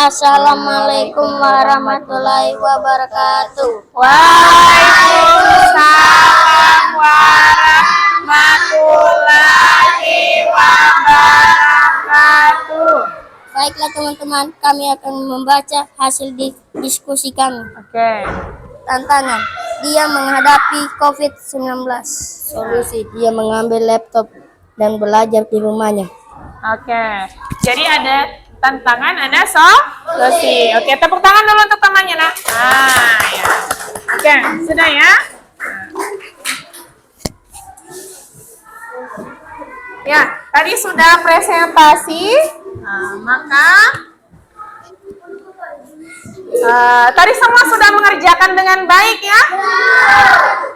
Assalamualaikum warahmatullahi wabarakatuh. Waalaikumsalam warahmatullahi wabarakatuh. Baiklah teman-teman, kami akan membaca hasil diskusi kami. Oke. Tantangan, dia menghadapi COVID-19. Solusi, dia mengambil laptop dan belajar di rumahnya. Oke. Jadi ada tantangan, ada solusi. Oke, tepuk tangan dulu untuk temannya, nak. Nah, ya. Oke, sudah ya. Ya, tadi sudah presentasi. Nah, maka tadi semua sudah mengerjakan dengan baik ya?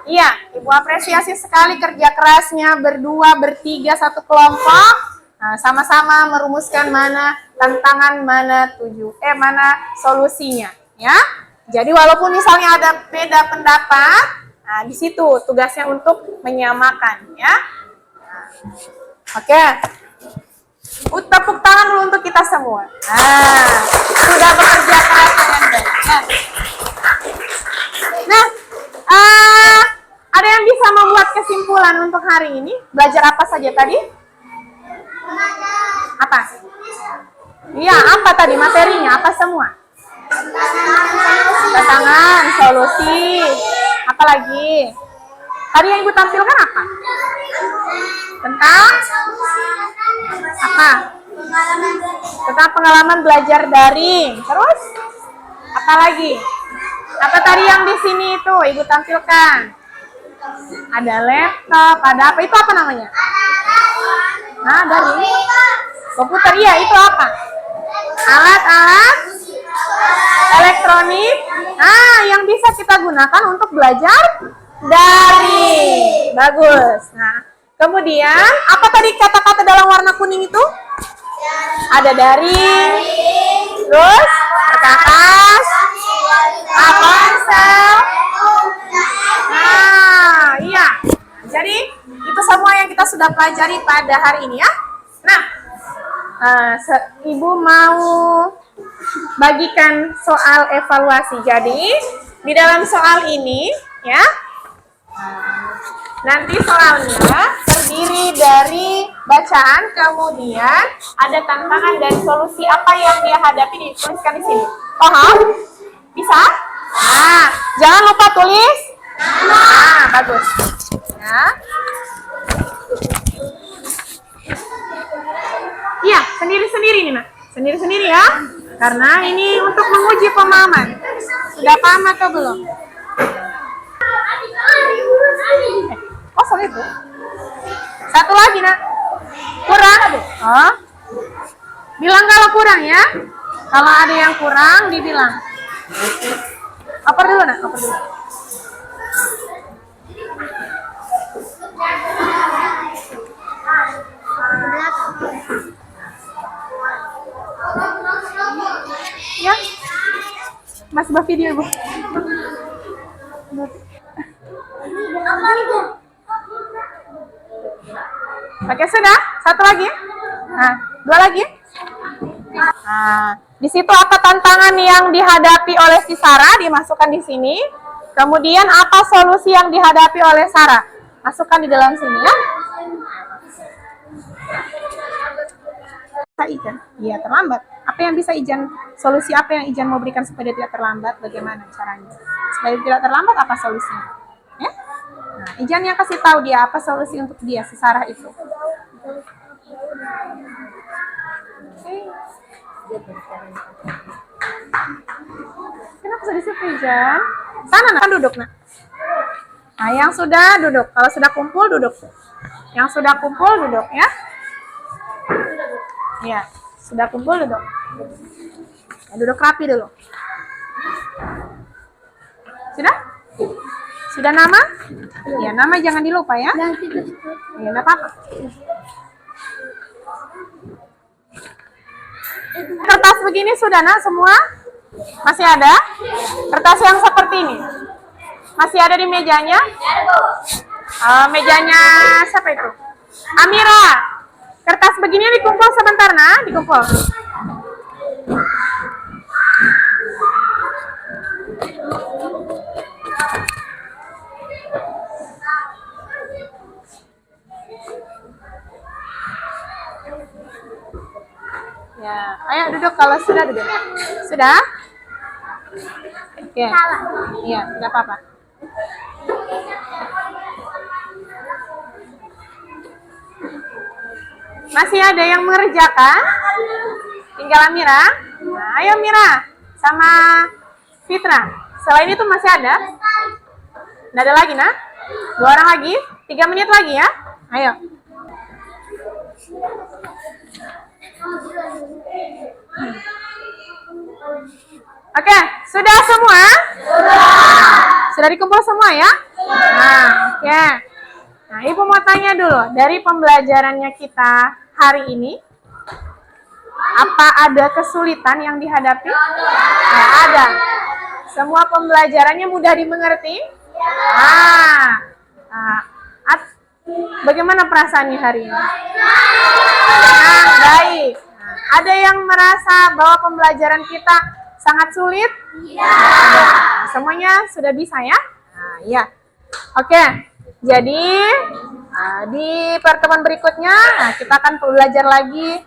Iya, Ibu apresiasi sekali kerja kerasnya berdua, bertiga, satu kelompok. Nah, sama-sama merumuskan mana tantangan, mana solusinya, ya. Jadi walaupun misalnya ada beda pendapat, nah di situ tugasnya untuk menyamakan, ya. Oke. Tepuk tangan dulu untuk kita semua. Nah, sudah bekerja keras dengan baik. Nah, ada yang bisa membuat kesimpulan untuk hari ini? Belajar apa saja tadi? Apa? Iya, apa tadi materinya? Apa semua? Tantangan, solusi. Apa lagi? Tadi yang Ibu tampilkan apa? Tentang apa? Tentang pengalaman belajar daring. Terus? Apa lagi? Apa tadi yang di sini itu Ibu tampilkan? Ada laptop, ada apa? Itu apa namanya? Nah, daring. Komputer, iya, itu apa? Alat-alat elektronik. Nah, yang bisa kita gunakan untuk belajar daring. Bagus. Nah, kemudian apa tadi kata-kata dalam warna kuning itu? Ada daring, terus perkakas, ponsel. Nah, iya. Jadi itu semua yang kita sudah pelajari pada hari ini ya. Nah, Ibu mau bagikan soal evaluasi. Jadi di dalam soal ini ya. Nanti soalnya terdiri dari bacaan, kemudian ada tantangan dan solusi apa yang dia hadapi dituliskan di sini. Paham? Bisa? Nah, jangan lupa tulis. Nah, bagus. Ya. Iya, sendiri-sendiri nih, Nak. Sendiri-sendiri ya. Karena ini untuk menguji pemahaman. Sudah paham atau belum? Kosong itu. Satu lagi, Nak. Kurang. Oh. Bilang kalau kurang ya. Kalau ada yang kurang, dibilang. Oper dulu, Nak. Oper dulu. Ya. Mas video, Bu. Oke, sudah? Satu lagi? Nah, dua lagi? Nah, di situ apa tantangan yang dihadapi oleh si Sarah? Dimasukkan di sini. Kemudian apa solusi yang dihadapi oleh Sarah? Masukkan di dalam sini ya. Iya, terlambat. Apa yang bisa Ijan, solusi apa yang Ijan mau berikan supaya dia tidak terlambat? Bagaimana caranya? Supaya dia tidak terlambat, apa solusinya? Ya? Nah, Ijan yang kasih tahu dia apa solusi untuk dia, si Sarah itu. Kenapa sedih sih, Ijan? Sana, nak, duduk, nak. Nah, yang sudah duduk. Kalau sudah kumpul, duduk. Yang sudah kumpul, duduk, ya. Ya, sudah kumpul, duduk. Ya, duduk rapi dulu. Sudah? Sudah nama? Ya, nama jangan dilupa ya. Ya, enggak apa-apa. Kertas begini sudah, nak, semua? Masih ada? Kertas yang seperti ini? Masih ada di mejanya? Mejanya siapa itu? Amira. Kertas begini dikumpul sebentar, nah, dikumpul. Ya, ayo duduk kalau sudah duduk. Sudah? Oke. Iya, tidak apa-apa. Masih ada yang mengerjakan? Tinggal Amira. Nah, ayo Mira sama Fitra. Selain itu masih ada? Nggak ada lagi, nah? 2 orang lagi? 3 menit lagi ya? Ayo. Oke, sudah semua? Sudah dikumpul semua ya? Nah, oke. Nah, Ibu mau tanya dulu, dari pembelajarannya kita hari ini, apa ada kesulitan yang dihadapi? Ya, ada. Semua pembelajarannya mudah dimengerti? Bagaimana perasaannya hari ini? Baik. Nah, ada yang merasa bahwa pembelajaran kita sangat sulit? Nah, semuanya sudah bisa ya? Nah, iya. Oke. Jadi, di pertemuan berikutnya kita akan belajar lagi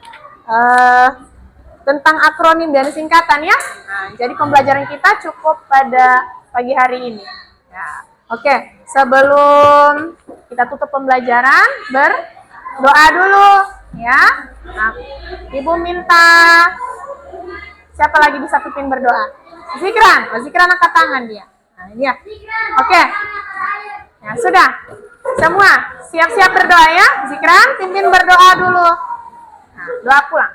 tentang akronim dan singkatan ya. Nah, jadi pembelajaran kita cukup pada pagi hari ini. Ya, oke. Sebelum kita tutup pembelajaran, berdoa dulu ya. Nah, Ibu minta siapa lagi bisa pimpin berdoa? Zikran angkat tangan dia. Nah, ini ya. Oke. Ya, sudah. Semua siap-siap berdoa ya. Zikran, pimpin berdoa dulu. Nah, doa pulang.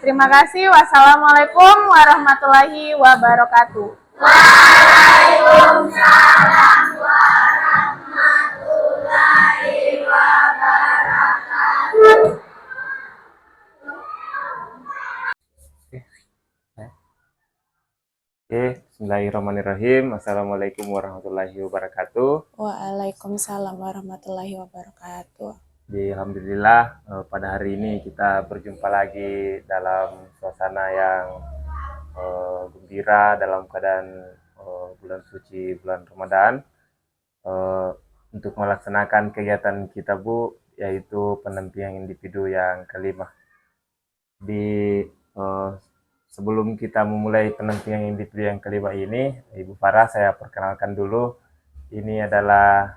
Terima kasih. Wassalamualaikum warahmatullahi wabarakatuh. Waalaikumsalam warahmatullahi wabarakatuh. Oke, bismillahirrahmanirrahim. Assalamualaikum warahmatullahi wabarakatuh. Waalaikumsalam warahmatullahi wabarakatuh. Jadi alhamdulillah pada hari ini kita berjumpa lagi dalam suasana yang gembira dalam keadaan bulan suci bulan Ramadan eh, untuk melaksanakan kegiatan kita Bu, yaitu pendampingan individu yang kelima. Di sebelum kita memulai pendampingan individu yang kelima ini, Ibu Farah saya perkenalkan dulu. Ini adalah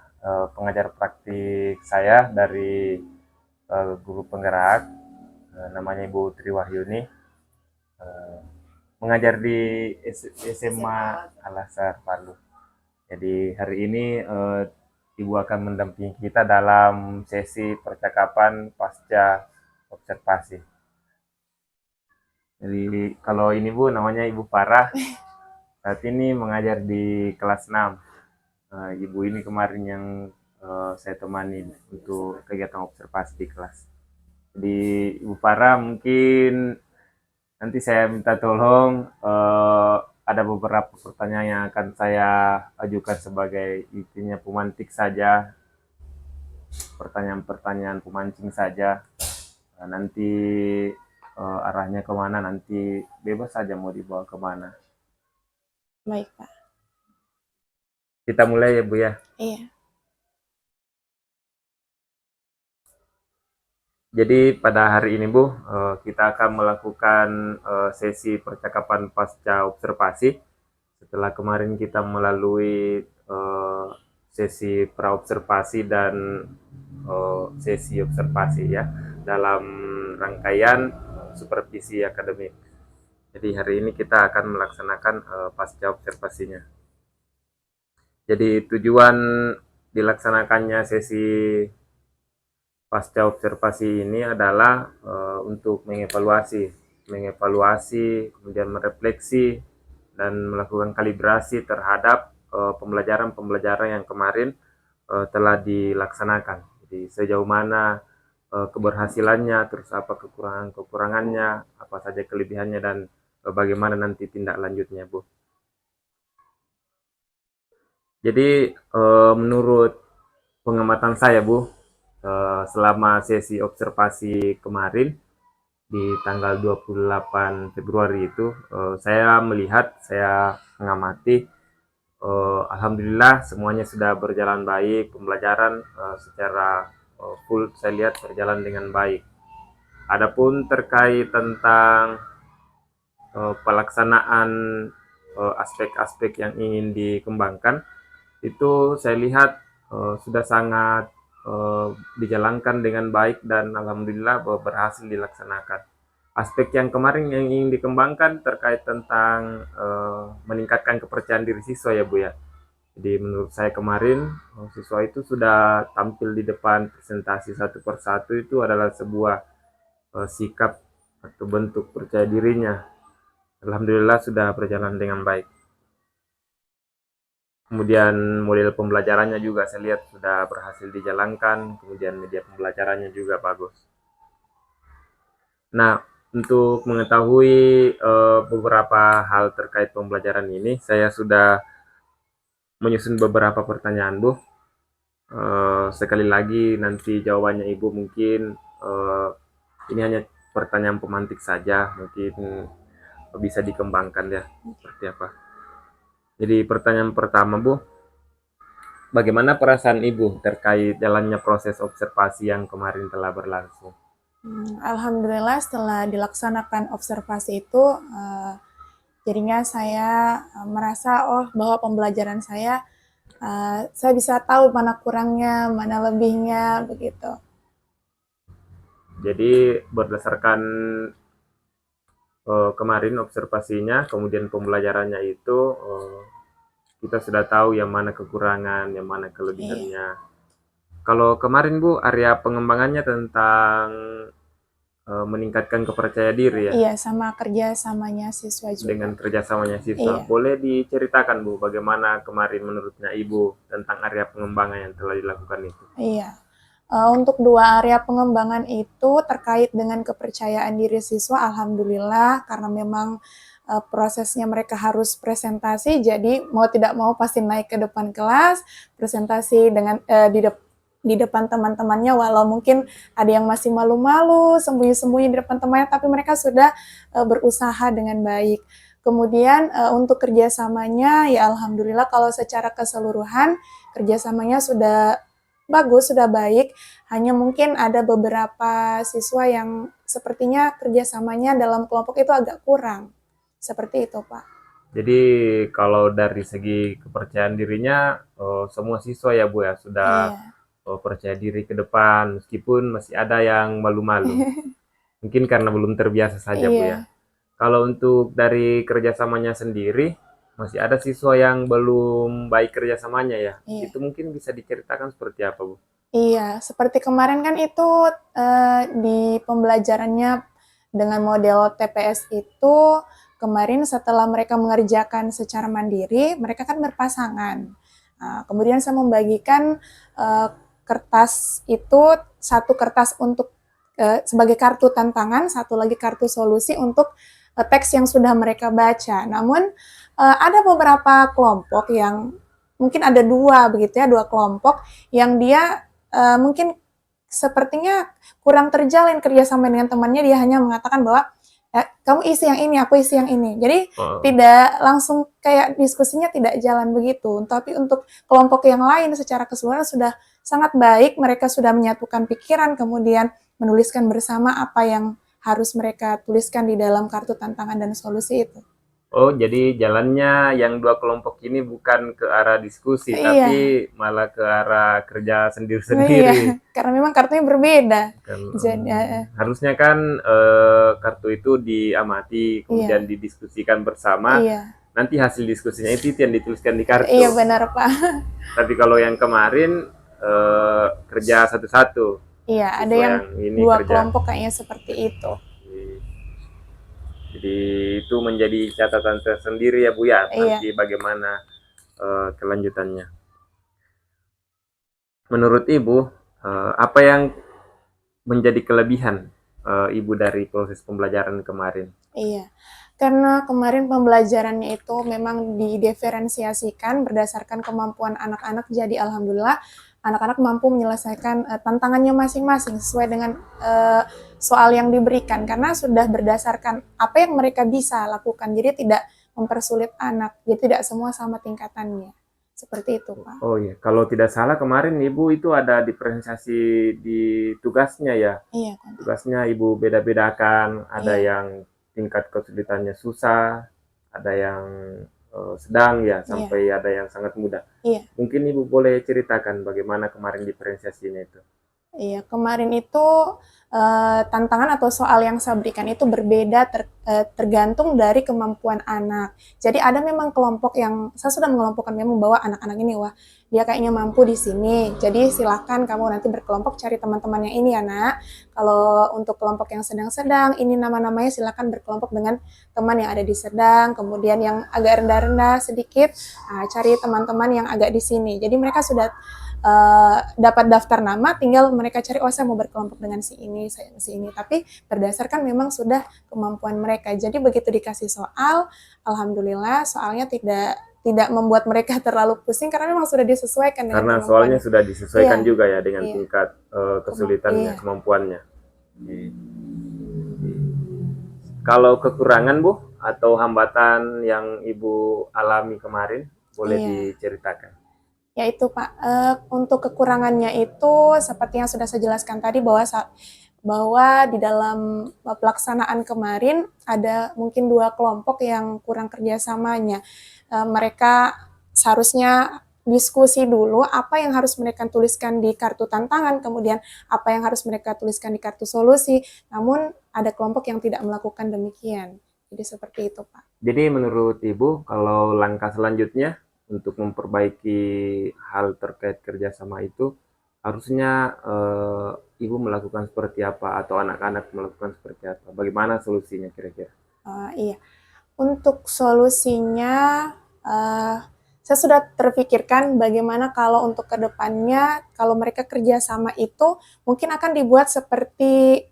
pengajar praktik saya dari guru penggerak, namanya Ibu Triwahyuni, mengajar di SMA Al-Azhar Palu. Jadi hari ini Ibu akan mendampingi kita dalam sesi percakapan pasca observasi. Jadi kalau ini Bu namanya Ibu Farah, saat ini mengajar di kelas 6. Ibu ini kemarin yang saya temani untuk kegiatan observasi di kelas. Jadi Ibu Farah mungkin nanti saya minta tolong ada beberapa pertanyaan yang akan saya ajukan sebagai intinya pemantik saja, pertanyaan-pertanyaan pemancing saja. Nanti arahnya kemana nanti bebas saja mau dibawa kemana. Baik, Pak. Kita mulai ya Bu ya. Iya. Jadi pada hari ini Bu, kita akan melakukan sesi percakapan pasca observasi. Setelah kemarin kita melalui sesi praobservasi dan sesi observasi ya, dalam rangkaian supervisi akademik. Jadi hari ini kita akan melaksanakan pasca observasinya. Jadi tujuan dilaksanakannya sesi pasca observasi ini adalah untuk mengevaluasi, kemudian merefleksi dan melakukan kalibrasi terhadap pembelajaran yang kemarin telah dilaksanakan. Jadi sejauh mana keberhasilannya, terus apa kekurangannya, apa saja kelebihannya, dan bagaimana nanti tindak lanjutnya Bu. Jadi menurut pengamatan saya Bu, selama sesi observasi kemarin di tanggal 28 Februari itu saya mengamati alhamdulillah semuanya sudah berjalan baik, pembelajaran secara full saya lihat berjalan dengan baik. Adapun terkait tentang pelaksanaan aspek-aspek yang ingin dikembangkan itu saya lihat sudah sangat dijalankan dengan baik dan alhamdulillah berhasil dilaksanakan. Aspek yang kemarin yang ingin dikembangkan terkait tentang meningkatkan kepercayaan diri siswa ya Bu ya. Jadi menurut saya kemarin siswa itu sudah tampil di depan presentasi satu persatu, itu adalah sebuah sikap atau bentuk percaya dirinya. Alhamdulillah sudah berjalan dengan baik. Kemudian model pembelajarannya juga saya lihat sudah berhasil dijalankan, kemudian media pembelajarannya juga bagus. Nah, untuk mengetahui beberapa hal terkait pembelajaran ini, saya sudah menyusun beberapa pertanyaan Bu. Sekali lagi nanti jawabannya Ibu mungkin ini hanya pertanyaan pemantik saja, mungkin bisa dikembangkan ya seperti apa. Jadi pertanyaan pertama Bu, bagaimana perasaan Ibu terkait jalannya proses observasi yang kemarin telah berlangsung? Alhamdulillah setelah dilaksanakan observasi itu, jadinya saya merasa bahwa pembelajaran saya bisa tahu mana kurangnya, mana lebihnya, begitu. Jadi berdasarkan kemarin observasinya, kemudian pembelajarannya itu kita sudah tahu yang mana kekurangan, yang mana kelebihannya. Kalau kemarin Bu, area pengembangannya tentang meningkatkan kepercayaan diri ya? Iya, sama kerjasamanya siswa juga. Dengan kerjasamanya siswa. Iya. Boleh diceritakan Bu, bagaimana kemarin menurutnya Ibu tentang area pengembangan yang telah dilakukan itu? Iya. Untuk dua area pengembangan itu terkait dengan kepercayaan diri siswa, alhamdulillah karena memang prosesnya mereka harus presentasi, jadi mau tidak mau pasti naik ke depan kelas, presentasi dengan di depan teman-temannya, walau mungkin ada yang masih malu-malu, sembunyi-sembunyi di depan temannya, tapi mereka sudah berusaha dengan baik. Kemudian untuk kerjasamanya, ya alhamdulillah kalau secara keseluruhan kerjasamanya sudah bagus, sudah baik. Hanya mungkin ada beberapa siswa yang sepertinya kerjasamanya dalam kelompok itu agak kurang. Seperti itu, Pak. Jadi kalau dari segi kepercayaan dirinya, semua siswa ya Bu ya sudah Iya, percaya diri ke depan meskipun masih ada yang malu-malu. Mungkin karena belum terbiasa saja Bu ya. iya, Kalau untuk dari kerjasamanya sendiri, masih ada siswa yang belum baik kerjasamanya ya. iya. Itu mungkin bisa diceritakan seperti apa Bu? Iya, seperti kemarin kan itu di pembelajarannya dengan model TPS itu, kemarin setelah mereka mengerjakan secara mandiri, mereka kan berpasangan. Kemudian saya membagikan kertas itu, satu kertas untuk sebagai kartu tantangan, satu lagi kartu solusi untuk teks yang sudah mereka baca. Namun ada beberapa kelompok yang mungkin ada dua begitu ya, dua kelompok yang dia mungkin sepertinya kurang terjalin kerjasama dengan temannya, dia hanya mengatakan bahwa kamu isi yang ini, aku isi yang ini. Jadi tidak langsung kayak diskusinya tidak jalan begitu. Tapi untuk kelompok yang lain secara keseluruhan sudah sangat baik, mereka sudah menyatukan pikiran, kemudian menuliskan bersama apa yang harus mereka tuliskan di dalam kartu tantangan dan solusi itu. Oh, jadi jalannya yang dua kelompok ini bukan ke arah diskusi, Iya. tapi malah ke arah kerja Iya, sendiri-sendiri. karena memang kartunya berbeda. Kan, Jadi, harusnya kan kartu itu diamati, kemudian didiskusikan bersama. iya, Nanti hasil diskusinya itu yang dituliskan di kartu. iya benar Pak. Tapi kalau yang kemarin kerja satu-satu. Iya, ada Siswa yang ini dua kerja. kelompok kayaknya seperti itu. Jadi itu menjadi catatan tersendiri ya Bu ya. Iya. Nanti bagaimana kelanjutannya. Menurut Ibu, apa yang menjadi kelebihan Ibu dari proses pembelajaran kemarin? Iya, karena kemarin pembelajarannya itu memang didiferensiasikan berdasarkan kemampuan anak-anak, jadi alhamdulillah anak-anak mampu menyelesaikan tantangannya masing-masing sesuai dengan soal yang diberikan, karena sudah berdasarkan apa yang mereka bisa lakukan, jadi tidak mempersulit anak, jadi tidak semua sama tingkatannya. Seperti itu, Pak. Oh iya, kalau tidak salah kemarin Ibu itu ada diferensiasiasi di tugasnya ya. Iya, Pak. Tugasnya Ibu beda-bedakan, ada Iya. yang tingkat kesulitannya susah, ada yang sedang ya, sampai ada yang sangat mudah. Iya. Mungkin Ibu boleh ceritakan bagaimana kemarin diferensiasinya itu? Iya, kemarin itu tantangan atau soal yang saya berikan itu berbeda tergantung dari kemampuan anak. Jadi ada memang kelompok yang saya sudah mengelompokkan memang bahwa anak-anak ini wah dia kayaknya mampu di sini. Jadi silakan kamu nanti berkelompok cari teman-temannya ini ya nak. Kalau untuk kelompok yang sedang-sedang ini nama-namanya silakan berkelompok dengan teman yang ada di sedang. Kemudian yang agak rendah-rendah sedikit cari teman-teman yang agak di sini. Jadi mereka sudah dapat daftar nama, tinggal mereka cari, oh saya mau berkelompok dengan si ini, saya si ini. Tapi berdasarkan memang sudah kemampuan mereka. Jadi begitu dikasih soal, alhamdulillah soalnya tidak membuat mereka terlalu pusing karena memang sudah disesuaikan dengan Karena kemampuan. soalnya sudah disesuaikan Iya. juga ya dengan Iya. tingkat kesulitannya, Iya. kemampuannya. Kalau kekurangan Bu atau hambatan yang Ibu alami kemarin, boleh Iya. diceritakan. Ya itu Pak, untuk kekurangannya itu seperti yang sudah saya jelaskan tadi bahwa di dalam pelaksanaan kemarin ada mungkin dua kelompok yang kurang kerjasamanya. Mereka seharusnya diskusi dulu apa yang harus mereka tuliskan di kartu tantangan, kemudian apa yang harus mereka tuliskan di kartu solusi. Namun ada kelompok yang tidak melakukan demikian. Jadi seperti itu Pak. Jadi menurut Ibu, kalau langkah selanjutnya untuk memperbaiki hal terkait kerjasama itu, harusnya Ibu melakukan seperti apa atau anak-anak melakukan seperti apa? Bagaimana solusinya kira-kira? Iya, untuk solusinya saya sudah terpikirkan bagaimana kalau untuk kedepannya kalau mereka kerjasama itu mungkin akan dibuat seperti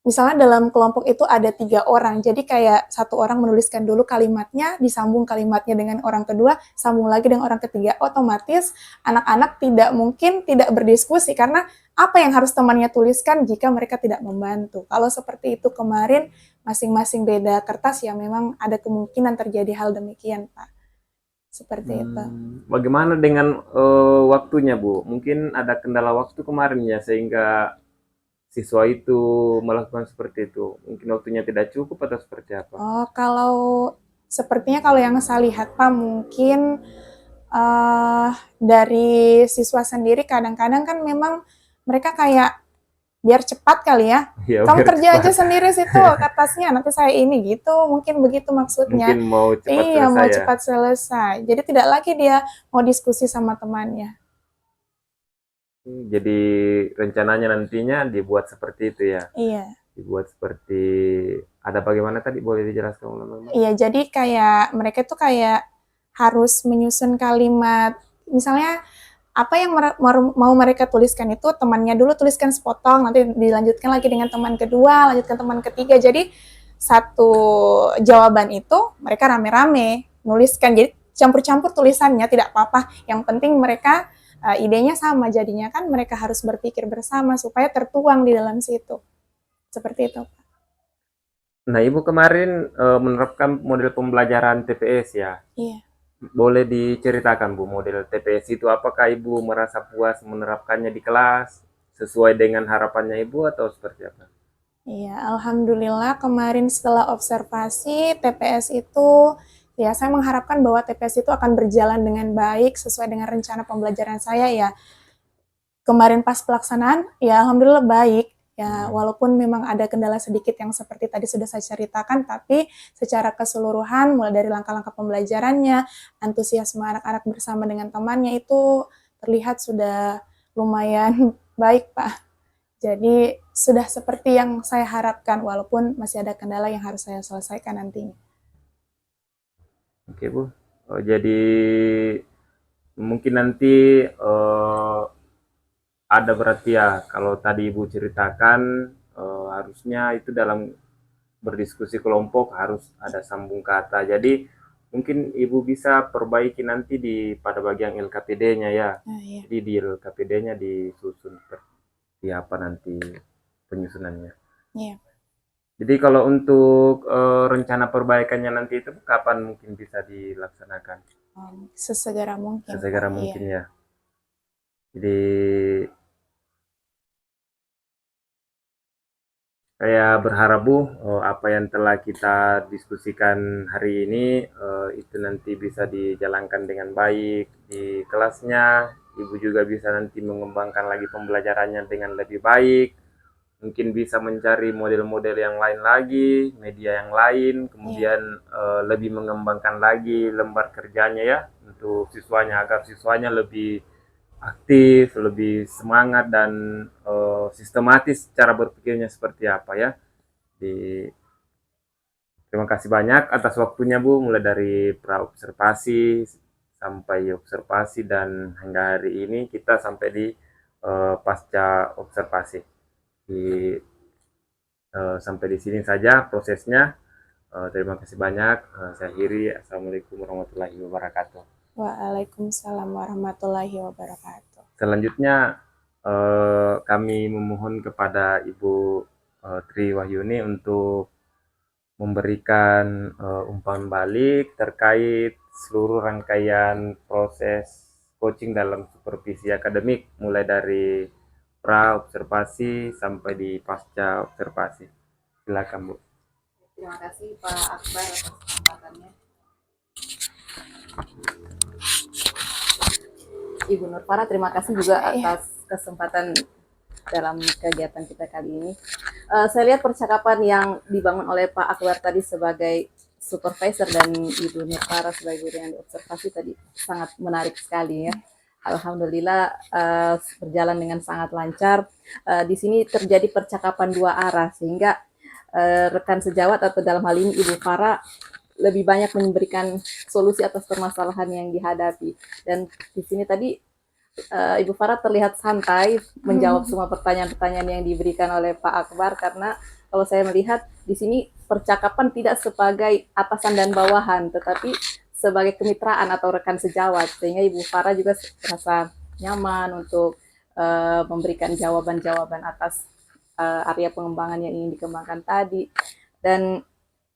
misalnya dalam kelompok itu ada 3 orang, jadi kayak satu orang menuliskan dulu kalimatnya, disambung kalimatnya dengan orang kedua, sambung lagi dengan orang ketiga. Otomatis anak-anak tidak mungkin tidak berdiskusi karena apa yang harus temannya tuliskan jika mereka tidak membantu. Kalau seperti itu kemarin masing-masing beda kertas ya memang ada kemungkinan terjadi hal demikian, Pak. Seperti itu. Bagaimana dengan waktunya, Bu? Mungkin ada kendala waktu kemarin ya sehingga siswa itu melakukan seperti itu. Mungkin waktunya tidak cukup atau seperti apa? Oh, kalau sepertinya kalau yang saya lihat Pak mungkin dari siswa sendiri kadang-kadang kan memang mereka kayak biar cepat kali ya. Ya, Kamu biar kerja cepat. aja sendiri situ kertasnya, nanti saya ini gitu. Mungkin begitu maksudnya. Mungkin mau cepat Iya, mau selesai ya. cepat selesai. Jadi tidak lagi dia mau diskusi sama temannya. Jadi rencananya nantinya dibuat seperti itu ya. Iya. Dibuat seperti ada bagaimana tadi, boleh dijelaskan ulang? Iya, jadi kayak mereka tuh kayak harus menyusun kalimat. Misalnya apa yang mau mereka tuliskan itu temannya dulu tuliskan sepotong, nanti dilanjutkan lagi dengan teman kedua, lanjutkan teman ketiga. Jadi satu jawaban itu mereka rame-rame nuliskan. Jadi campur-campur tulisannya tidak apa-apa. Yang penting mereka idenya sama, jadinya kan mereka harus berpikir bersama supaya tertuang di dalam situ. Seperti itu. Nah, Ibu kemarin menerapkan model pembelajaran TPS ya. Iya. Boleh diceritakan, Bu, model TPS itu apakah Ibu merasa puas menerapkannya di kelas sesuai dengan harapannya Ibu atau seperti apa? Iya, alhamdulillah kemarin setelah observasi TPS itu, ya saya mengharapkan bahwa TPS itu akan berjalan dengan baik sesuai dengan rencana pembelajaran saya ya. Kemarin pas pelaksanaan, ya alhamdulillah baik. Ya, walaupun memang ada kendala sedikit yang seperti tadi sudah saya ceritakan, tapi secara keseluruhan mulai dari langkah-langkah pembelajarannya, antusiasme anak-anak bersama dengan temannya itu terlihat sudah lumayan baik, Pak. Jadi sudah seperti yang saya harapkan, walaupun masih ada kendala yang harus saya selesaikan nantinya. Oke, Bu. Jadi mungkin nanti ada berarti ya, kalau tadi Ibu ceritakan harusnya itu dalam berdiskusi kelompok harus ada sambung kata. Jadi mungkin Ibu bisa perbaiki nanti pada bagian LKPD-nya ya. Nah, iya. Jadi di LKPD-nya disusun seperti apa nanti penyusunannya. Iya. Jadi kalau untuk rencana perbaikannya nanti itu kapan mungkin bisa dilaksanakan? Sesegera mungkin. Sesegera Pak. mungkin Iya. ya. Jadi saya berharap Bu, apa yang telah kita diskusikan hari ini itu nanti bisa dijalankan dengan baik di kelasnya. Ibu juga bisa nanti mengembangkan lagi pembelajarannya dengan lebih baik. Mungkin bisa mencari model-model yang lain lagi, media yang lain, kemudian lebih mengembangkan lagi lembar kerjanya ya untuk siswanya agar siswanya lebih aktif, lebih semangat dan sistematis cara berpikirnya seperti apa ya. Terima kasih banyak atas waktunya Bu, mulai dari pra-observasi sampai observasi dan hingga hari ini kita sampai di pasca observasi. Sampai di sini saja prosesnya. Terima kasih banyak. Saya akhiri. Assalamualaikum warahmatullahi wabarakatuh. Waalaikumsalam warahmatullahi wabarakatuh. Selanjutnya kami memohon kepada Ibu Tri Wahyuni untuk memberikan umpan balik terkait seluruh rangkaian proses coaching dalam supervisi akademik mulai dari pra observasi sampai di pasca observasi. Silakan Bu. Terima kasih Pak Akbar atas kesempatannya. Ibu Nurfara, terima kasih juga atas kesempatan dalam kegiatan kita kali ini. Saya lihat percakapan yang dibangun oleh Pak Akbar tadi sebagai supervisor dan Ibu Nurfara sebagai guru yang diobservasi tadi sangat menarik sekali ya. Alhamdulillah berjalan dengan sangat lancar. Di sini terjadi percakapan dua arah sehingga rekan sejawat atau dalam hal ini Ibu Farah lebih banyak memberikan solusi atas permasalahan yang dihadapi. Dan di sini tadi Ibu Farah terlihat santai menjawab semua pertanyaan-pertanyaan yang diberikan oleh Pak Akbar karena kalau saya melihat di sini percakapan tidak sebagai atasan dan bawahan, tetapi sebagai kemitraan atau rekan sejawat, sehingga Ibu Farah juga merasa nyaman untuk memberikan jawaban-jawaban atas area pengembangan yang ingin dikembangkan tadi. Dan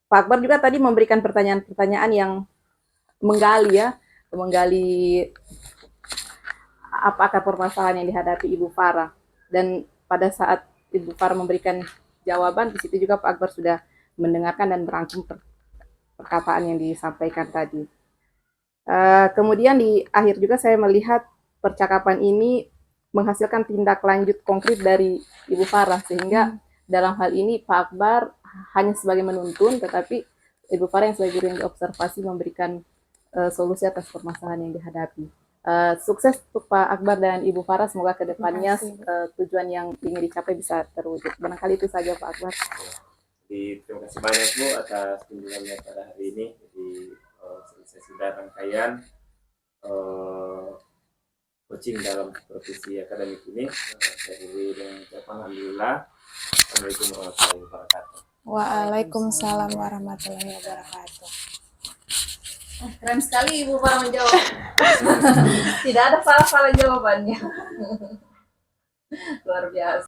Pak Akbar juga tadi memberikan pertanyaan-pertanyaan yang menggali apa akar permasalahan yang dihadapi Ibu Farah. Dan pada saat Ibu Farah memberikan jawaban, di situ juga Pak Akbar sudah mendengarkan dan merangkum perkataan yang disampaikan tadi. Kemudian di akhir juga saya melihat percakapan ini menghasilkan tindak lanjut konkret dari Ibu Farah, sehingga dalam hal ini Pak Akbar hanya sebagai menuntun, tetapi Ibu Farah yang sebagai guru yang diobservasi memberikan solusi atas permasalahan yang dihadapi. Sukses untuk Pak Akbar dan Ibu Farah, semoga kedepannya tujuan yang ingin dicapai bisa terwujud. Barangkali itu saja Pak Akbar. Jadi, terima kasih banyak Bu atas kunjungannya pada hari ini. Jadi selesai sudah rangkaian coaching dalam profesi akademik ini. Saya beri dengan ucapan alhamdulillah. Assalamualaikum warahmatullahi wabarakatuh. Waalaikumsalam warahmatullahi wabarakatuh. Keren sekali Ibu Farah menjawab. Tidak ada salah-salah jawabannya. Luar biasa.